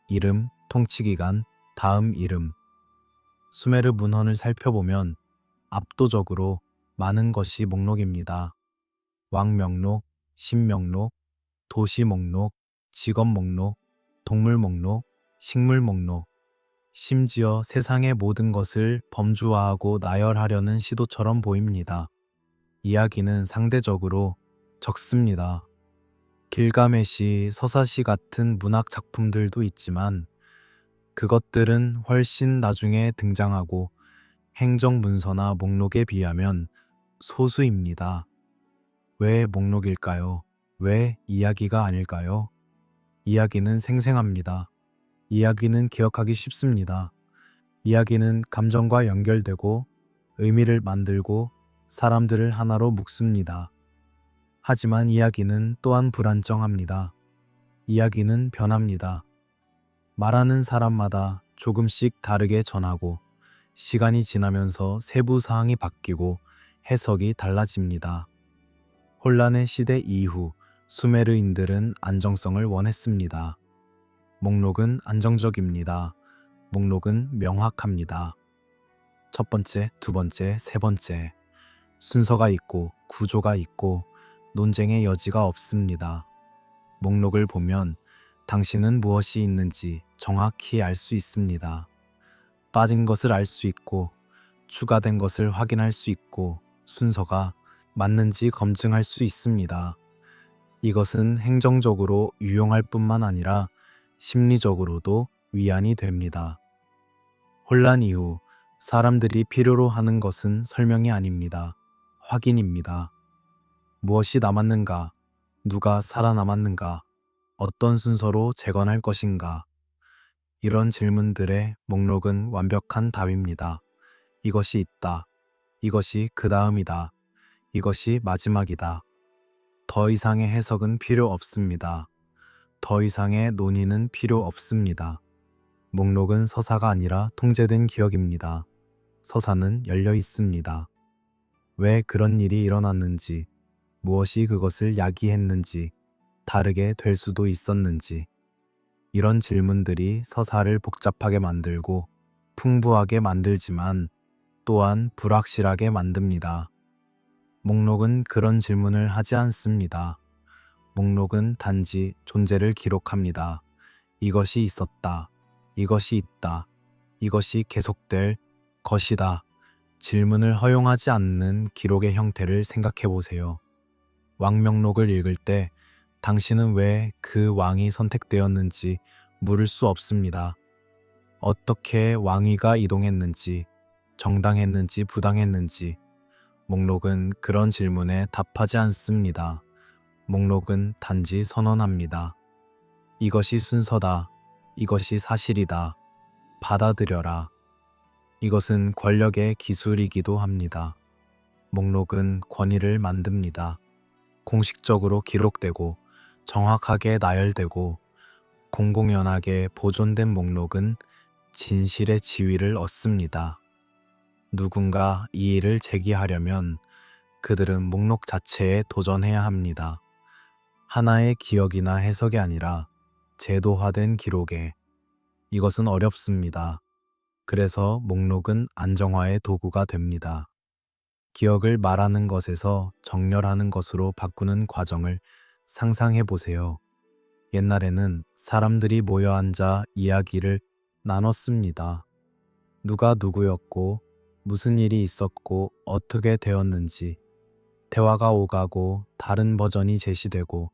이름, 통치기간, 다음 이름. 수메르 문헌을 살펴보면 압도적으로 많은 것이 목록입니다. 왕 명록, 신 명록, 도시 목록, 직업 목록, 동물 목록, 식물 목록. 심지어 세상의 모든 것을 범주화하고 나열하려는 시도처럼 보입니다. 이야기는 상대적으로 적습니다. 길가메시, 서사시 같은 문학 작품들도 있지만 그것들은 훨씬 나중에 등장하고 행정문서나 목록에 비하면 소수입니다. 왜 목록일까요? 왜 이야기가 아닐까요? 이야기는 생생합니다. 이야기는 기억하기 쉽습니다. 이야기는 감정과 연결되고 의미를 만들고 사람들을 하나로 묶습니다. 하지만 이야기는 또한 불안정합니다. 이야기는 변합니다. 말하는 사람마다 조금씩 다르게 전하고 시간이 지나면서 세부 사항이 바뀌고 해석이 달라집니다. 혼란의 시대 이후 수메르인들은 안정성을 원했습니다. 목록은 안정적입니다. 목록은 명확합니다. 첫 번째, 두 번째, 세 번째. 순서가 있고 구조가 있고 논쟁의 여지가 없습니다. 목록을 보면 당신은 무엇이 있는지 정확히 알 수 있습니다. 빠진 것을 알 수 있고 추가된 것을 확인할 수 있고 순서가 맞는지 검증할 수 있습니다. 이것은 행정적으로 유용할 뿐만 아니라 심리적으로도 위안이 됩니다. 혼란 이후 사람들이 필요로 하는 것은 설명이 아닙니다. 확인입니다. 무엇이 남았는가? 누가 살아남았는가? 어떤 순서로 재건할 것인가? 이런 질문들의 목록은 완벽한 답입니다. 이것이 있다. 이것이 그 다음이다. 이것이 마지막이다. 더 이상의 해석은 필요 없습니다. 더 이상의 논의는 필요 없습니다. 목록은 서사가 아니라 통제된 기억입니다. 서사는 열려 있습니다. 왜 그런 일이 일어났는지, 무엇이 그것을 야기했는지, 다르게 될 수도 있었는지. 이런 질문들이 서사를 복잡하게 만들고 풍부하게 만들지만 또한 불확실하게 만듭니다. 목록은 그런 질문을 하지 않습니다. 목록은 단지 존재를 기록합니다. 이것이 있었다. 이것이 있다. 이것이 계속될 것이다. 질문을 허용하지 않는 기록의 형태를 생각해 보세요. 왕명록을 읽을 때 당신은 왜 그 왕이 선택되었는지 물을 수 없습니다. 어떻게 왕위가 이동했는지, 정당했는지 부당했는지. 목록은 그런 질문에 답하지 않습니다. 목록은 단지 선언합니다. 이것이 순서다. 이것이 사실이다. 받아들여라. 이것은 권력의 기술이기도 합니다. 목록은 권위를 만듭니다. 공식적으로 기록되고 정확하게 나열되고 공공연하게 보존된 목록은 진실의 지위를 얻습니다. 누군가 이의를 제기하려면 그들은 목록 자체에 도전해야 합니다. 하나의 기억이나 해석이 아니라 제도화된 기록에. 이것은 어렵습니다. 그래서 목록은 안정화의 도구가 됩니다. 기억을 말하는 것에서 정렬하는 것으로 바꾸는 과정을 상상해 보세요. 옛날에는 사람들이 모여 앉아 이야기를 나눴습니다. 누가 누구였고, 무슨 일이 있었고, 어떻게 되었는지. 대화가 오가고 다른 버전이 제시되고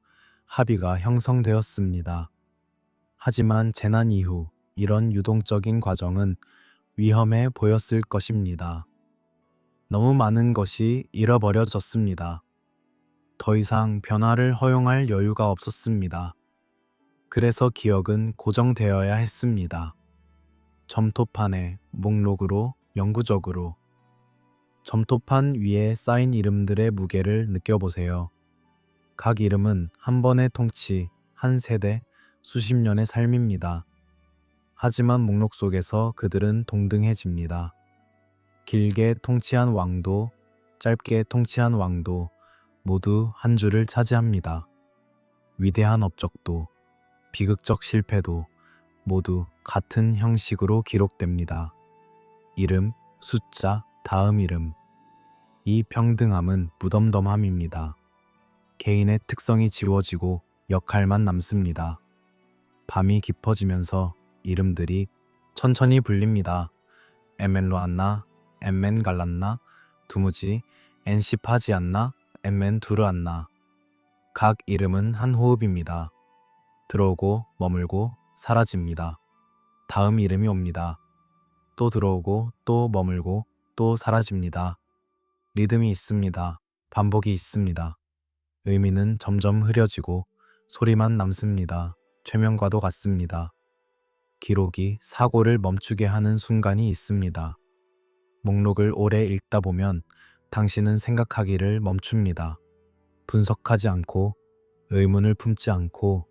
합의가 형성되었습니다. 하지만 재난 이후 이런 유동적인 과정은 위험해 보였을 것입니다. 너무 많은 것이 잃어버려졌습니다. 더 이상 변화를 허용할 여유가 없었습니다. 그래서 기억은 고정되어야 했습니다. 점토판에 목록으로 영구적으로. 점토판 위에 쌓인 이름들의 무게를 느껴보세요. 각 이름은 한 번의 통치, 한 세대, 수십 년의 삶입니다. 하지만 목록 속에서 그들은 동등해집니다. 길게 통치한 왕도, 짧게 통치한 왕도 모두 한 줄을 차지합니다. 위대한 업적도, 비극적 실패도 모두 같은 형식으로 기록됩니다. 이름, 숫자, 다음 이름. 이 평등함은 무덤덤함입니다. 개인의 특성이 지워지고 역할만 남습니다. 밤이 깊어지면서 이름들이 천천히 불립니다. 에멘로 안나, 엠멘 갈란나, 두무지, 엔시파지 안나, 엠멘 두르 안나. 각 이름은 한 호흡입니다. 들어오고 머물고 사라집니다. 다음 이름이 옵니다. 또 들어오고 또 머물고 또 사라집니다. 리듬이 있습니다. 반복이 있습니다. 의미는 점점 흐려지고 소리만 남습니다. 최면과도 같습니다. 기록이 사고를 멈추게 하는 순간이 있습니다. 목록을 오래 읽다 보면 당신은 생각하기를 멈춥니다. 분석하지 않고 의문을 품지 않고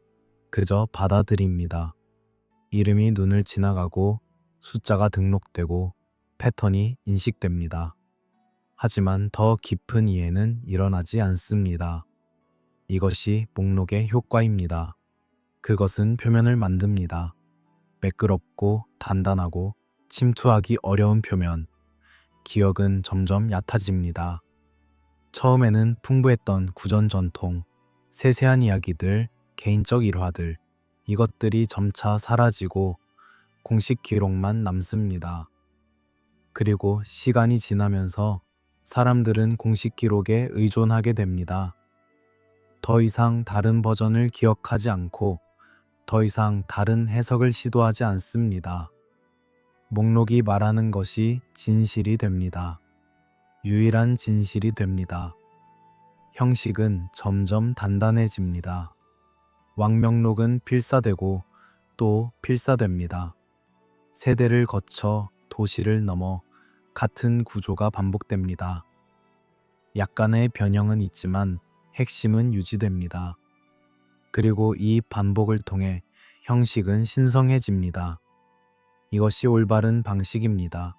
그저 받아들입니다. 이름이 눈을 지나가고 숫자가 등록되고 패턴이 인식됩니다. 하지만 더 깊은 이해는 일어나지 않습니다. 이것이 목록의 효과입니다. 그것은 표면을 만듭니다. 매끄럽고 단단하고 침투하기 어려운 표면. 기억은 점점 얕아집니다. 처음에는 풍부했던 구전 전통, 세세한 이야기들, 개인적 일화들, 이것들이 점차 사라지고 공식 기록만 남습니다. 그리고 시간이 지나면서 사람들은 공식 기록에 의존하게 됩니다. 더 이상 다른 버전을 기억하지 않고 더 이상 다른 해석을 시도하지 않습니다. 목록이 말하는 것이 진실이 됩니다. 유일한 진실이 됩니다. 형식은 점점 단단해집니다. 왕명록은 필사되고 또 필사됩니다. 세대를 거쳐 도시를 넘어 같은 구조가 반복됩니다. 약간의 변형은 있지만 핵심은 유지됩니다. 그리고 이 반복을 통해 형식은 신성해집니다. 이것이 올바른 방식입니다.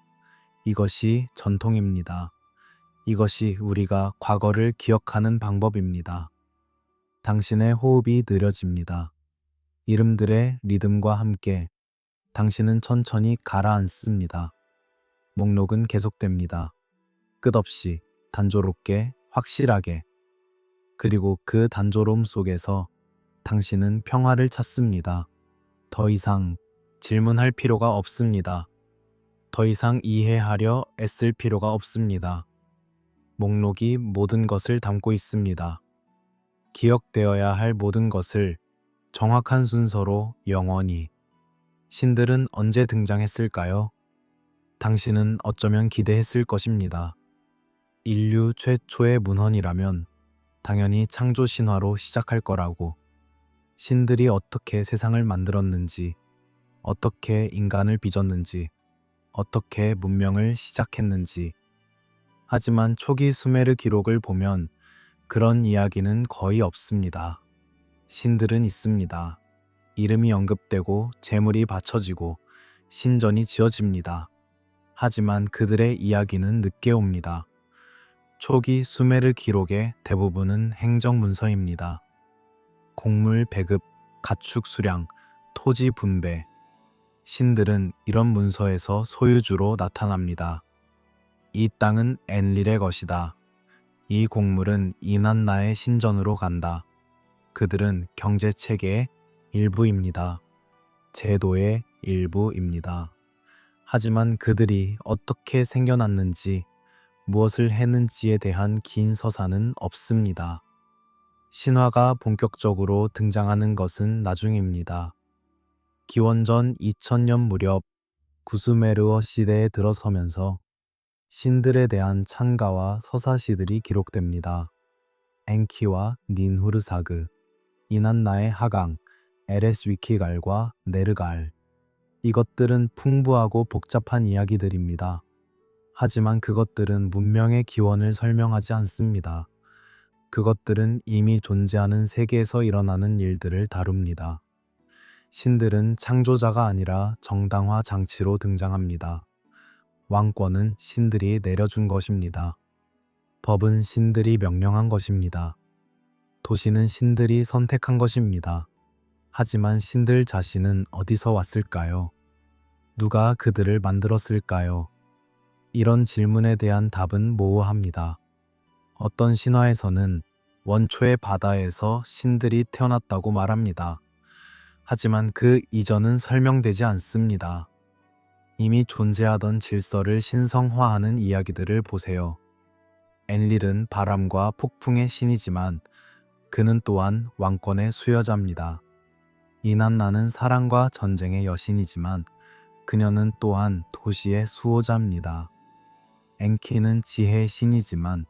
이것이 전통입니다. 이것이 우리가 과거를 기억하는 방법입니다. 당신의 호흡이 느려집니다. 이름들의 리듬과 함께 당신은 천천히 가라앉습니다. 목록은 계속됩니다. 끝없이, 단조롭게, 확실하게. 그리고 그 단조로움 속에서 당신은 평화를 찾습니다. 더 이상 질문할 필요가 없습니다. 더 이상 이해하려 애쓸 필요가 없습니다. 목록이 모든 것을 담고 있습니다. 기억되어야 할 모든 것을 정확한 순서로 영원히. 신들은 언제 등장했을까요? 당신은 어쩌면 기대했을 것입니다. 인류 최초의 문헌이라면 당연히 창조 신화로 시작할 거라고. 신들이 어떻게 세상을 만들었는지, 어떻게 인간을 빚었는지, 어떻게 문명을 시작했는지. 하지만 초기 수메르 기록을 보면 그런 이야기는 거의 없습니다. 신들은 있습니다. 이름이 언급되고 제물이 바쳐지고 신전이 지어집니다. 하지만 그들의 이야기는 늦게 옵니다. 초기 수메르 기록의 대부분은 행정문서입니다. 곡물 배급, 가축 수량, 토지 분배. 신들은 이런 문서에서 소유주로 나타납니다. 이 땅은 엔릴의 것이다. 이 곡물은 이난나의 신전으로 간다. 그들은 경제체계의 일부입니다. 제도의 일부입니다. 하지만 그들이 어떻게 생겨났는지, 무엇을 했는지에 대한 긴 서사는 없습니다. 신화가 본격적으로 등장하는 것은 나중입니다. 기원전 2000년 무렵 구수메르어 시대에 들어서면서 신들에 대한 찬가와 서사시들이 기록됩니다. 엔키와 닌후르사그, 이난나의 하강, 에레스위키갈과 네르갈. 이것들은 풍부하고 복잡한 이야기들입니다. 하지만 그것들은 문명의 기원을 설명하지 않습니다. 그것들은 이미 존재하는 세계에서 일어나는 일들을 다룹니다. 신들은 창조자가 아니라 정당화 장치로 등장합니다. 왕권은 신들이 내려준 것입니다. 법은 신들이 명령한 것입니다. 도시는 신들이 선택한 것입니다. 하지만 신들 자신은 어디서 왔을까요? 누가 그들을 만들었을까요? 이런 질문에 대한 답은 모호합니다. 어떤 신화에서는 원초의 바다에서 신들이 태어났다고 말합니다. 하지만 그 이전은 설명되지 않습니다. 이미 존재하던 질서를 신성화하는 이야기들을 보세요. 엔릴은 바람과 폭풍의 신이지만 그는 또한 왕권의 수여자입니다. 이난나는 사랑과 전쟁의 여신이지만 그녀는 또한 도시의 수호자입니다. 엔키는 지혜의 신이지만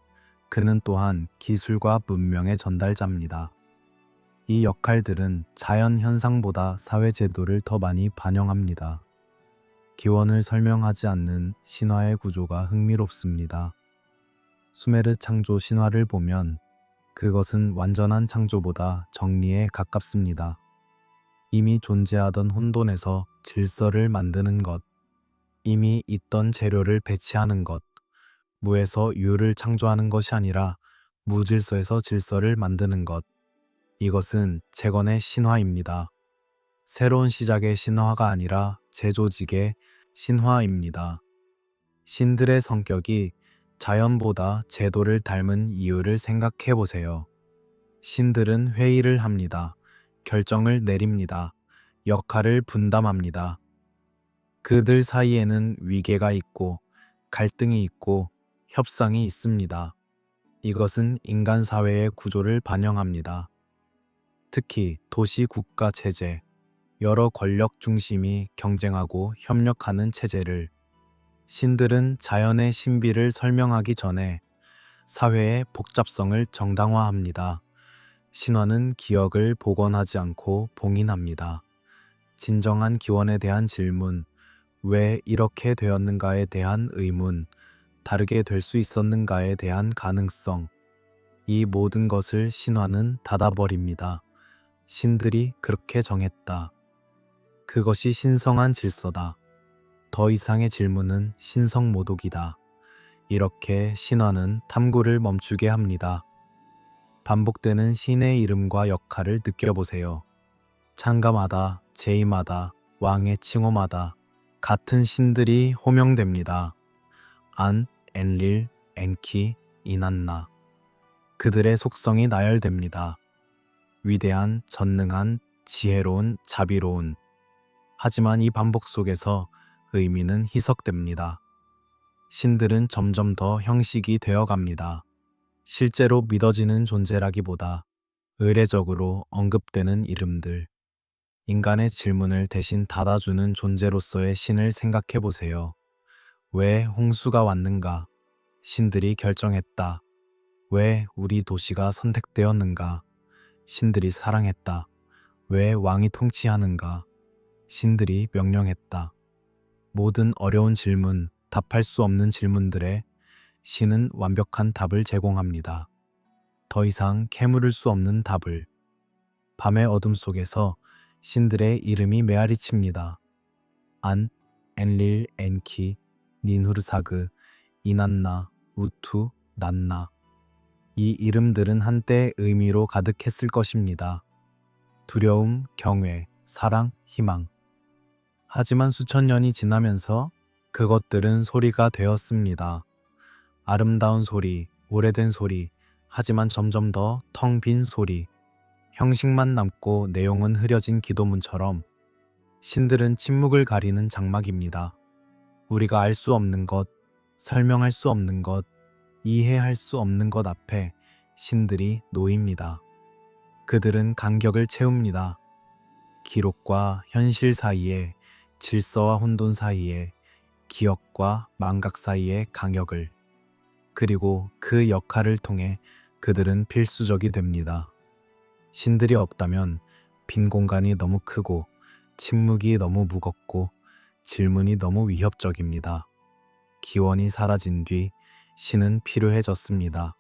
그는 또한 기술과 문명의 전달자입니다. 이 역할들은 자연 현상보다 사회 제도를 더 많이 반영합니다. 기원을 설명하지 않는 신화의 구조가 흥미롭습니다. 수메르 창조 신화를 보면 그것은 완전한 창조보다 정리에 가깝습니다. 이미 존재하던 혼돈에서 질서를 만드는 것, 이미 있던 재료를 배치하는 것, 무에서 유를 창조하는 것이 아니라 무질서에서 질서를 만드는 것. 이것은 재건의 신화입니다. 새로운 시작의 신화가 아니라 재조직의 신화입니다. 신들의 성격이 자연보다 제도를 닮은 이유를 생각해 보세요. 신들은 회의를 합니다. 결정을 내립니다. 역할을 분담합니다. 그들 사이에는 위계가 있고 갈등이 있고 협상이 있습니다. 이것은 인간 사회의 구조를 반영합니다. 특히 도시 국가 체제, 여러 권력 중심이 경쟁하고 협력하는 체제를 신들은 자연의 신비를 설명하기 전에 사회의 복잡성을 정당화합니다. 신화는 기억을 복원하지 않고 봉인합니다. 진정한 기원에 대한 질문, 왜 이렇게 되었는가에 대한 의문, 다르게 될 수 있었는가에 대한 가능성, 이 모든 것을 신화는 닫아버립니다. 신들이 그렇게 정했다. 그것이 신성한 질서다. 더 이상의 질문은 신성모독이다. 이렇게 신화는 탐구를 멈추게 합니다. 반복되는 신의 이름과 역할을 느껴보세요. 창가마다, 제의마다, 왕의 칭호마다 같은 신들이 호명됩니다. 안, 엔릴, 엔키, 이난나. 그들의 속성이 나열됩니다. 위대한, 전능한, 지혜로운, 자비로운. 하지만 이 반복 속에서 의미는 희석됩니다. 신들은 점점 더 형식이 되어갑니다. 실제로 믿어지는 존재라기보다 의례적으로 언급되는 이름들. 인간의 질문을 대신 닫아주는 존재로서의 신을 생각해 보세요. 왜 홍수가 왔는가? 신들이 결정했다. 왜 우리 도시가 선택되었는가? 신들이 사랑했다. 왜 왕이 통치하는가? 신들이 명령했다. 모든 어려운 질문, 답할 수 없는 질문들에 신은 완벽한 답을 제공합니다. 더 이상 캐물을 수 없는 답을. 밤의 어둠 속에서 신들의 이름이 메아리칩니다. 안, 엔릴, 엔키, 닌후르사그, 이난나, 우투, 난나. 이 이름들은 한때 의미로 가득했을 것입니다. 두려움, 경외, 사랑, 희망. 하지만 수천 년이 지나면서 그것들은 소리가 되었습니다. 아름다운 소리, 오래된 소리, 하지만 점점 더 텅 빈 소리. 형식만 남고 내용은 흐려진 기도문처럼 신들은 침묵을 가리는 장막입니다. 우리가 알 수 없는 것, 설명할 수 없는 것, 이해할 수 없는 것 앞에 신들이 놓입니다. 그들은 간격을 채웁니다. 기록과 현실 사이에, 질서와 혼돈 사이에, 기억과 망각 사이의 간격을. 그리고 그 역할을 통해 그들은 필수적이 됩니다. 신들이 없다면 빈 공간이 너무 크고 침묵이 너무 무겁고 질문이 너무 위협적입니다. 기원이 사라진 뒤 신은 필요해졌습니다.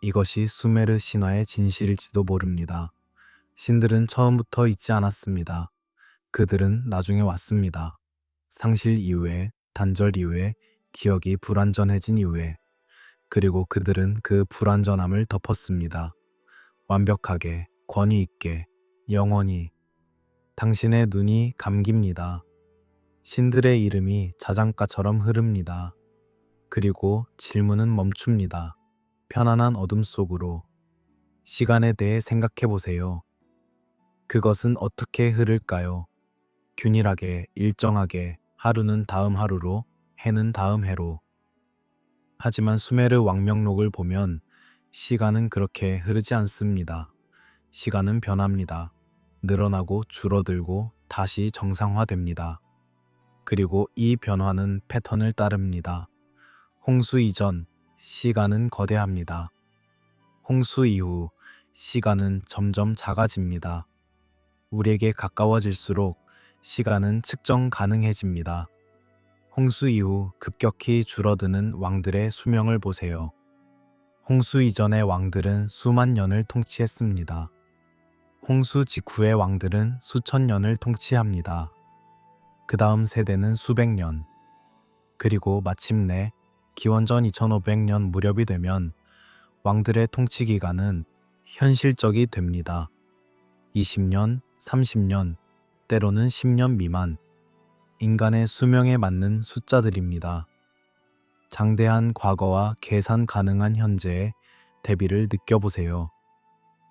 이것이 수메르 신화의 진실일지도 모릅니다. 신들은 처음부터 있지 않았습니다. 그들은 나중에 왔습니다. 상실 이후에, 단절 이후에, 기억이 불완전해진 이후에, 그리고 그들은 그 불완전함을 덮었습니다. 완벽하게, 권위 있게, 영원히. 당신의 눈이 감깁니다. 신들의 이름이 자장가처럼 흐릅니다. 그리고 질문은 멈춥니다. 편안한 어둠 속으로. 시간에 대해 생각해 보세요. 그것은 어떻게 흐를까요? 균일하게, 일정하게, 하루는 다음 하루로, 해는 다음 해로. 하지만 수메르 왕명록을 보면 시간은 그렇게 흐르지 않습니다. 시간은 변합니다. 늘어나고 줄어들고 다시 정상화됩니다. 그리고 이 변화는 패턴을 따릅니다. 홍수 이전, 시간은 거대합니다. 홍수 이후, 시간은 점점 작아집니다. 우리에게 가까워질수록 시간은 측정 가능해집니다. 홍수 이후 급격히 줄어드는 왕들의 수명을 보세요. 홍수 이전의 왕들은 수만 년을 통치했습니다. 홍수 직후의 왕들은 수천 년을 통치합니다. 그 다음 세대는 수백 년. 그리고 마침내 기원전 2500년 무렵이 되면 왕들의 통치 기간은 현실적이 됩니다. 20년, 30년, 때로는 10년 미만. 인간의 수명에 맞는 숫자들입니다. 장대한 과거와 계산 가능한 현재의 대비를 느껴보세요.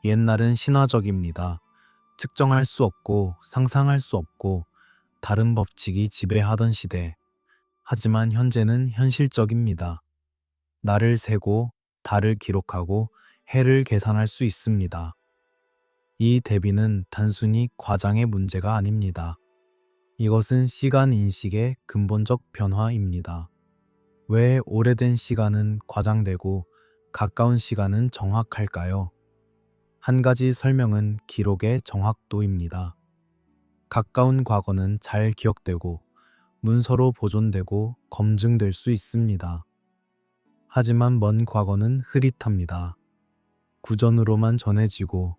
옛날은 신화적입니다. 측정할 수 없고 상상할 수 없고 다른 법칙이 지배하던 시대. 하지만 현재는 현실적입니다. 날을 세고 달을 기록하고 해를 계산할 수 있습니다. 이 대비는 단순히 과장의 문제가 아닙니다. 이것은 시간 인식의 근본적 변화입니다. 왜 오래된 시간은 과장되고 가까운 시간은 정확할까요? 한 가지 설명은 기록의 정확도입니다. 가까운 과거는 잘 기억되고 문서로 보존되고 검증될 수 있습니다. 하지만 먼 과거는 흐릿합니다. 구전으로만 전해지고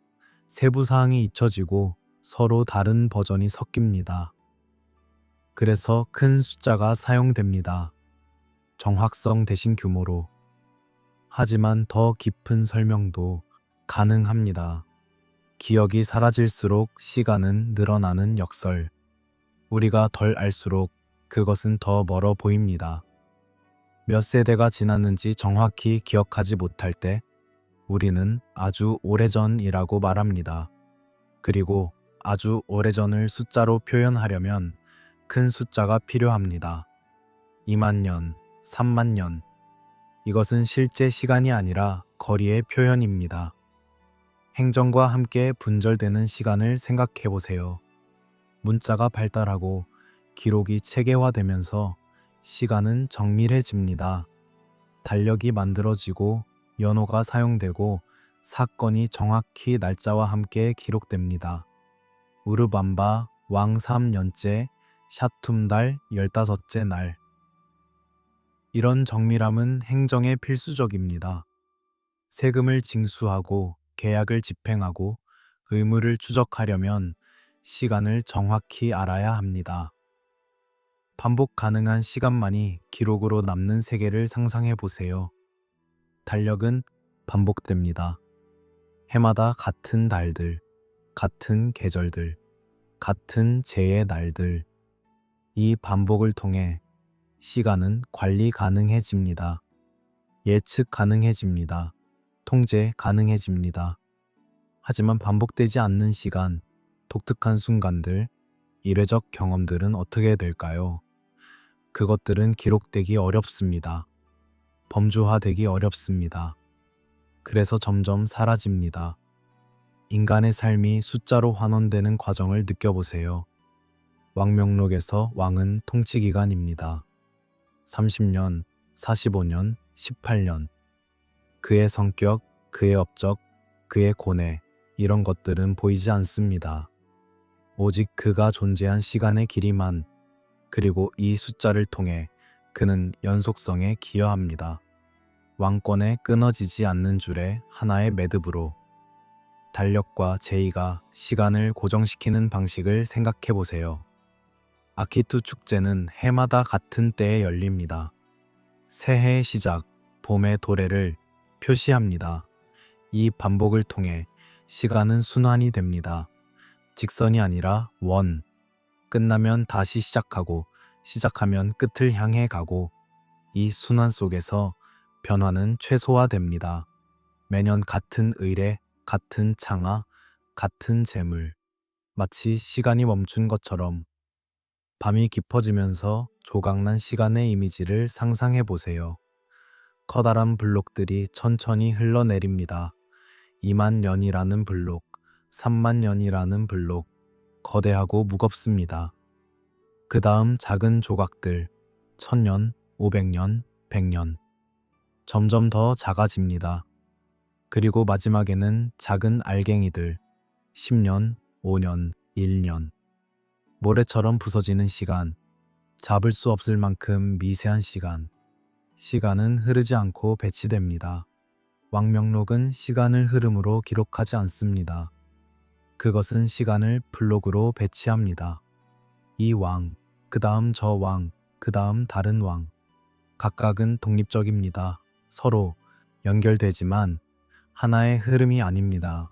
세부 사항이 잊혀지고 서로 다른 버전이 섞입니다. 그래서 큰 숫자가 사용됩니다. 정확성 대신 규모로. 하지만 더 깊은 설명도 가능합니다. 기억이 사라질수록 시간은 늘어나는 역설. 우리가 덜 알수록 그것은 더 멀어 보입니다. 몇 세대가 지났는지 정확히 기억하지 못할 때 우리는 아주 오래전이라고 말합니다. 그리고 아주 오래전을 숫자로 표현하려면 큰 숫자가 필요합니다. 2만 년, 3만 년. 이것은 실제 시간이 아니라 거리의 표현입니다. 행정과 함께 분절되는 시간을 생각해 보세요. 문자가 발달하고 기록이 체계화되면서 시간은 정밀해집니다. 달력이 만들어지고 연호가 사용되고 사건이 정확히 날짜와 함께 기록됩니다. 우르밤바 왕 3년째 샤툼달 15째 날. 이런 정밀함은 행정에 필수적입니다. 세금을 징수하고 계약을 집행하고 의무를 추적하려면 시간을 정확히 알아야 합니다. 반복 가능한 시간만이 기록으로 남는 세계를 상상해 보세요. 달력은 반복됩니다. 해마다 같은 달들, 같은 계절들, 같은 재의 날들. 이 반복을 통해 시간은 관리 가능해집니다. 예측 가능해집니다. 통제 가능해집니다. 하지만 반복되지 않는 시간, 독특한 순간들, 일회적 경험들은 어떻게 될까요? 그것들은 기록되기 어렵습니다. 범주화되기 어렵습니다. 그래서 점점 사라집니다. 인간의 삶이 숫자로 환원되는 과정을 느껴보세요. 왕명록에서 왕은 통치기간입니다. 30년, 45년, 18년. 그의 성격, 그의 업적, 그의 고뇌, 이런 것들은 보이지 않습니다. 오직 그가 존재한 시간의 길이만, 그리고 이 숫자를 통해 그는 연속성에 기여합니다. 왕권에 끊어지지 않는 줄의 하나의 매듭으로. 달력과 제의가 시간을 고정시키는 방식을 생각해 보세요. 아키투 축제는 해마다 같은 때에 열립니다. 새해의 시작, 봄의 도래를 표시합니다. 이 반복을 통해 시간은 순환이 됩니다. 직선이 아니라 원. 끝나면 다시 시작하고, 시작하면 끝을 향해 가고, 이 순환 속에서 변화는 최소화됩니다. 매년 같은 의례, 같은 창하, 같은 재물. 마치 시간이 멈춘 것처럼. 밤이 깊어지면서 조각난 시간의 이미지를 상상해 보세요. 커다란 블록들이 천천히 흘러내립니다. 2만 년이라는 블록, 3만 년이라는 블록, 거대하고 무겁습니다. 그 다음 작은 조각들, 1000년, 500년, 100년. 점점 더 작아집니다. 그리고 마지막에는 작은 알갱이들, 10년, 5년, 1년. 모래처럼 부서지는 시간, 잡을 수 없을 만큼 미세한 시간. 시간은 흐르지 않고 배치됩니다. 왕명록은 시간을 흐름으로 기록하지 않습니다. 그것은 시간을 블록으로 배치합니다. 이 왕, 그 다음 저 왕, 그 다음 다른 왕. 각각은 독립적입니다. 서로 연결되지만 하나의 흐름이 아닙니다.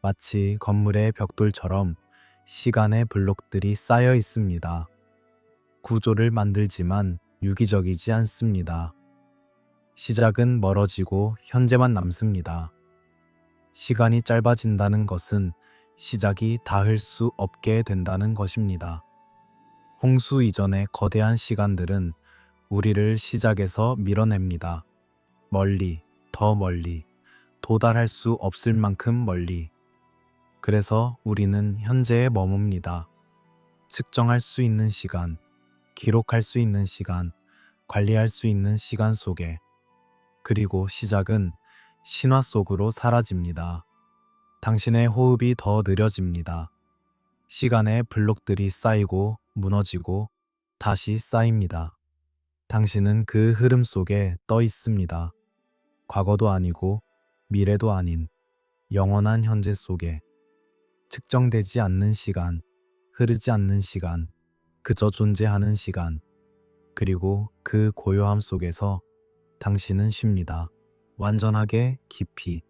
마치 건물의 벽돌처럼 시간의 블록들이 쌓여 있습니다. 구조를 만들지만 유기적이지 않습니다. 시작은 멀어지고 현재만 남습니다. 시간이 짧아진다는 것은 시작이 닿을 수 없게 된다는 것입니다. 홍수 이전의 거대한 시간들은 우리를 시작에서 밀어냅니다. 멀리, 더 멀리, 도달할 수 없을 만큼 멀리. 그래서 우리는 현재에 머뭅니다. 측정할 수 있는 시간, 기록할 수 있는 시간, 관리할 수 있는 시간 속에. 그리고 시작은 신화 속으로 사라집니다. 당신의 호흡이 더 느려집니다. 시간의 블록들이 쌓이고 무너지고 다시 쌓입니다. 당신은 그 흐름 속에 떠 있습니다. 과거도 아니고 미래도 아닌 영원한 현재 속에. 측정되지 않는 시간, 흐르지 않는 시간, 그저 존재하는 시간. 그리고 그 고요함 속에서 당신은 쉽니다. 완전하게 깊이.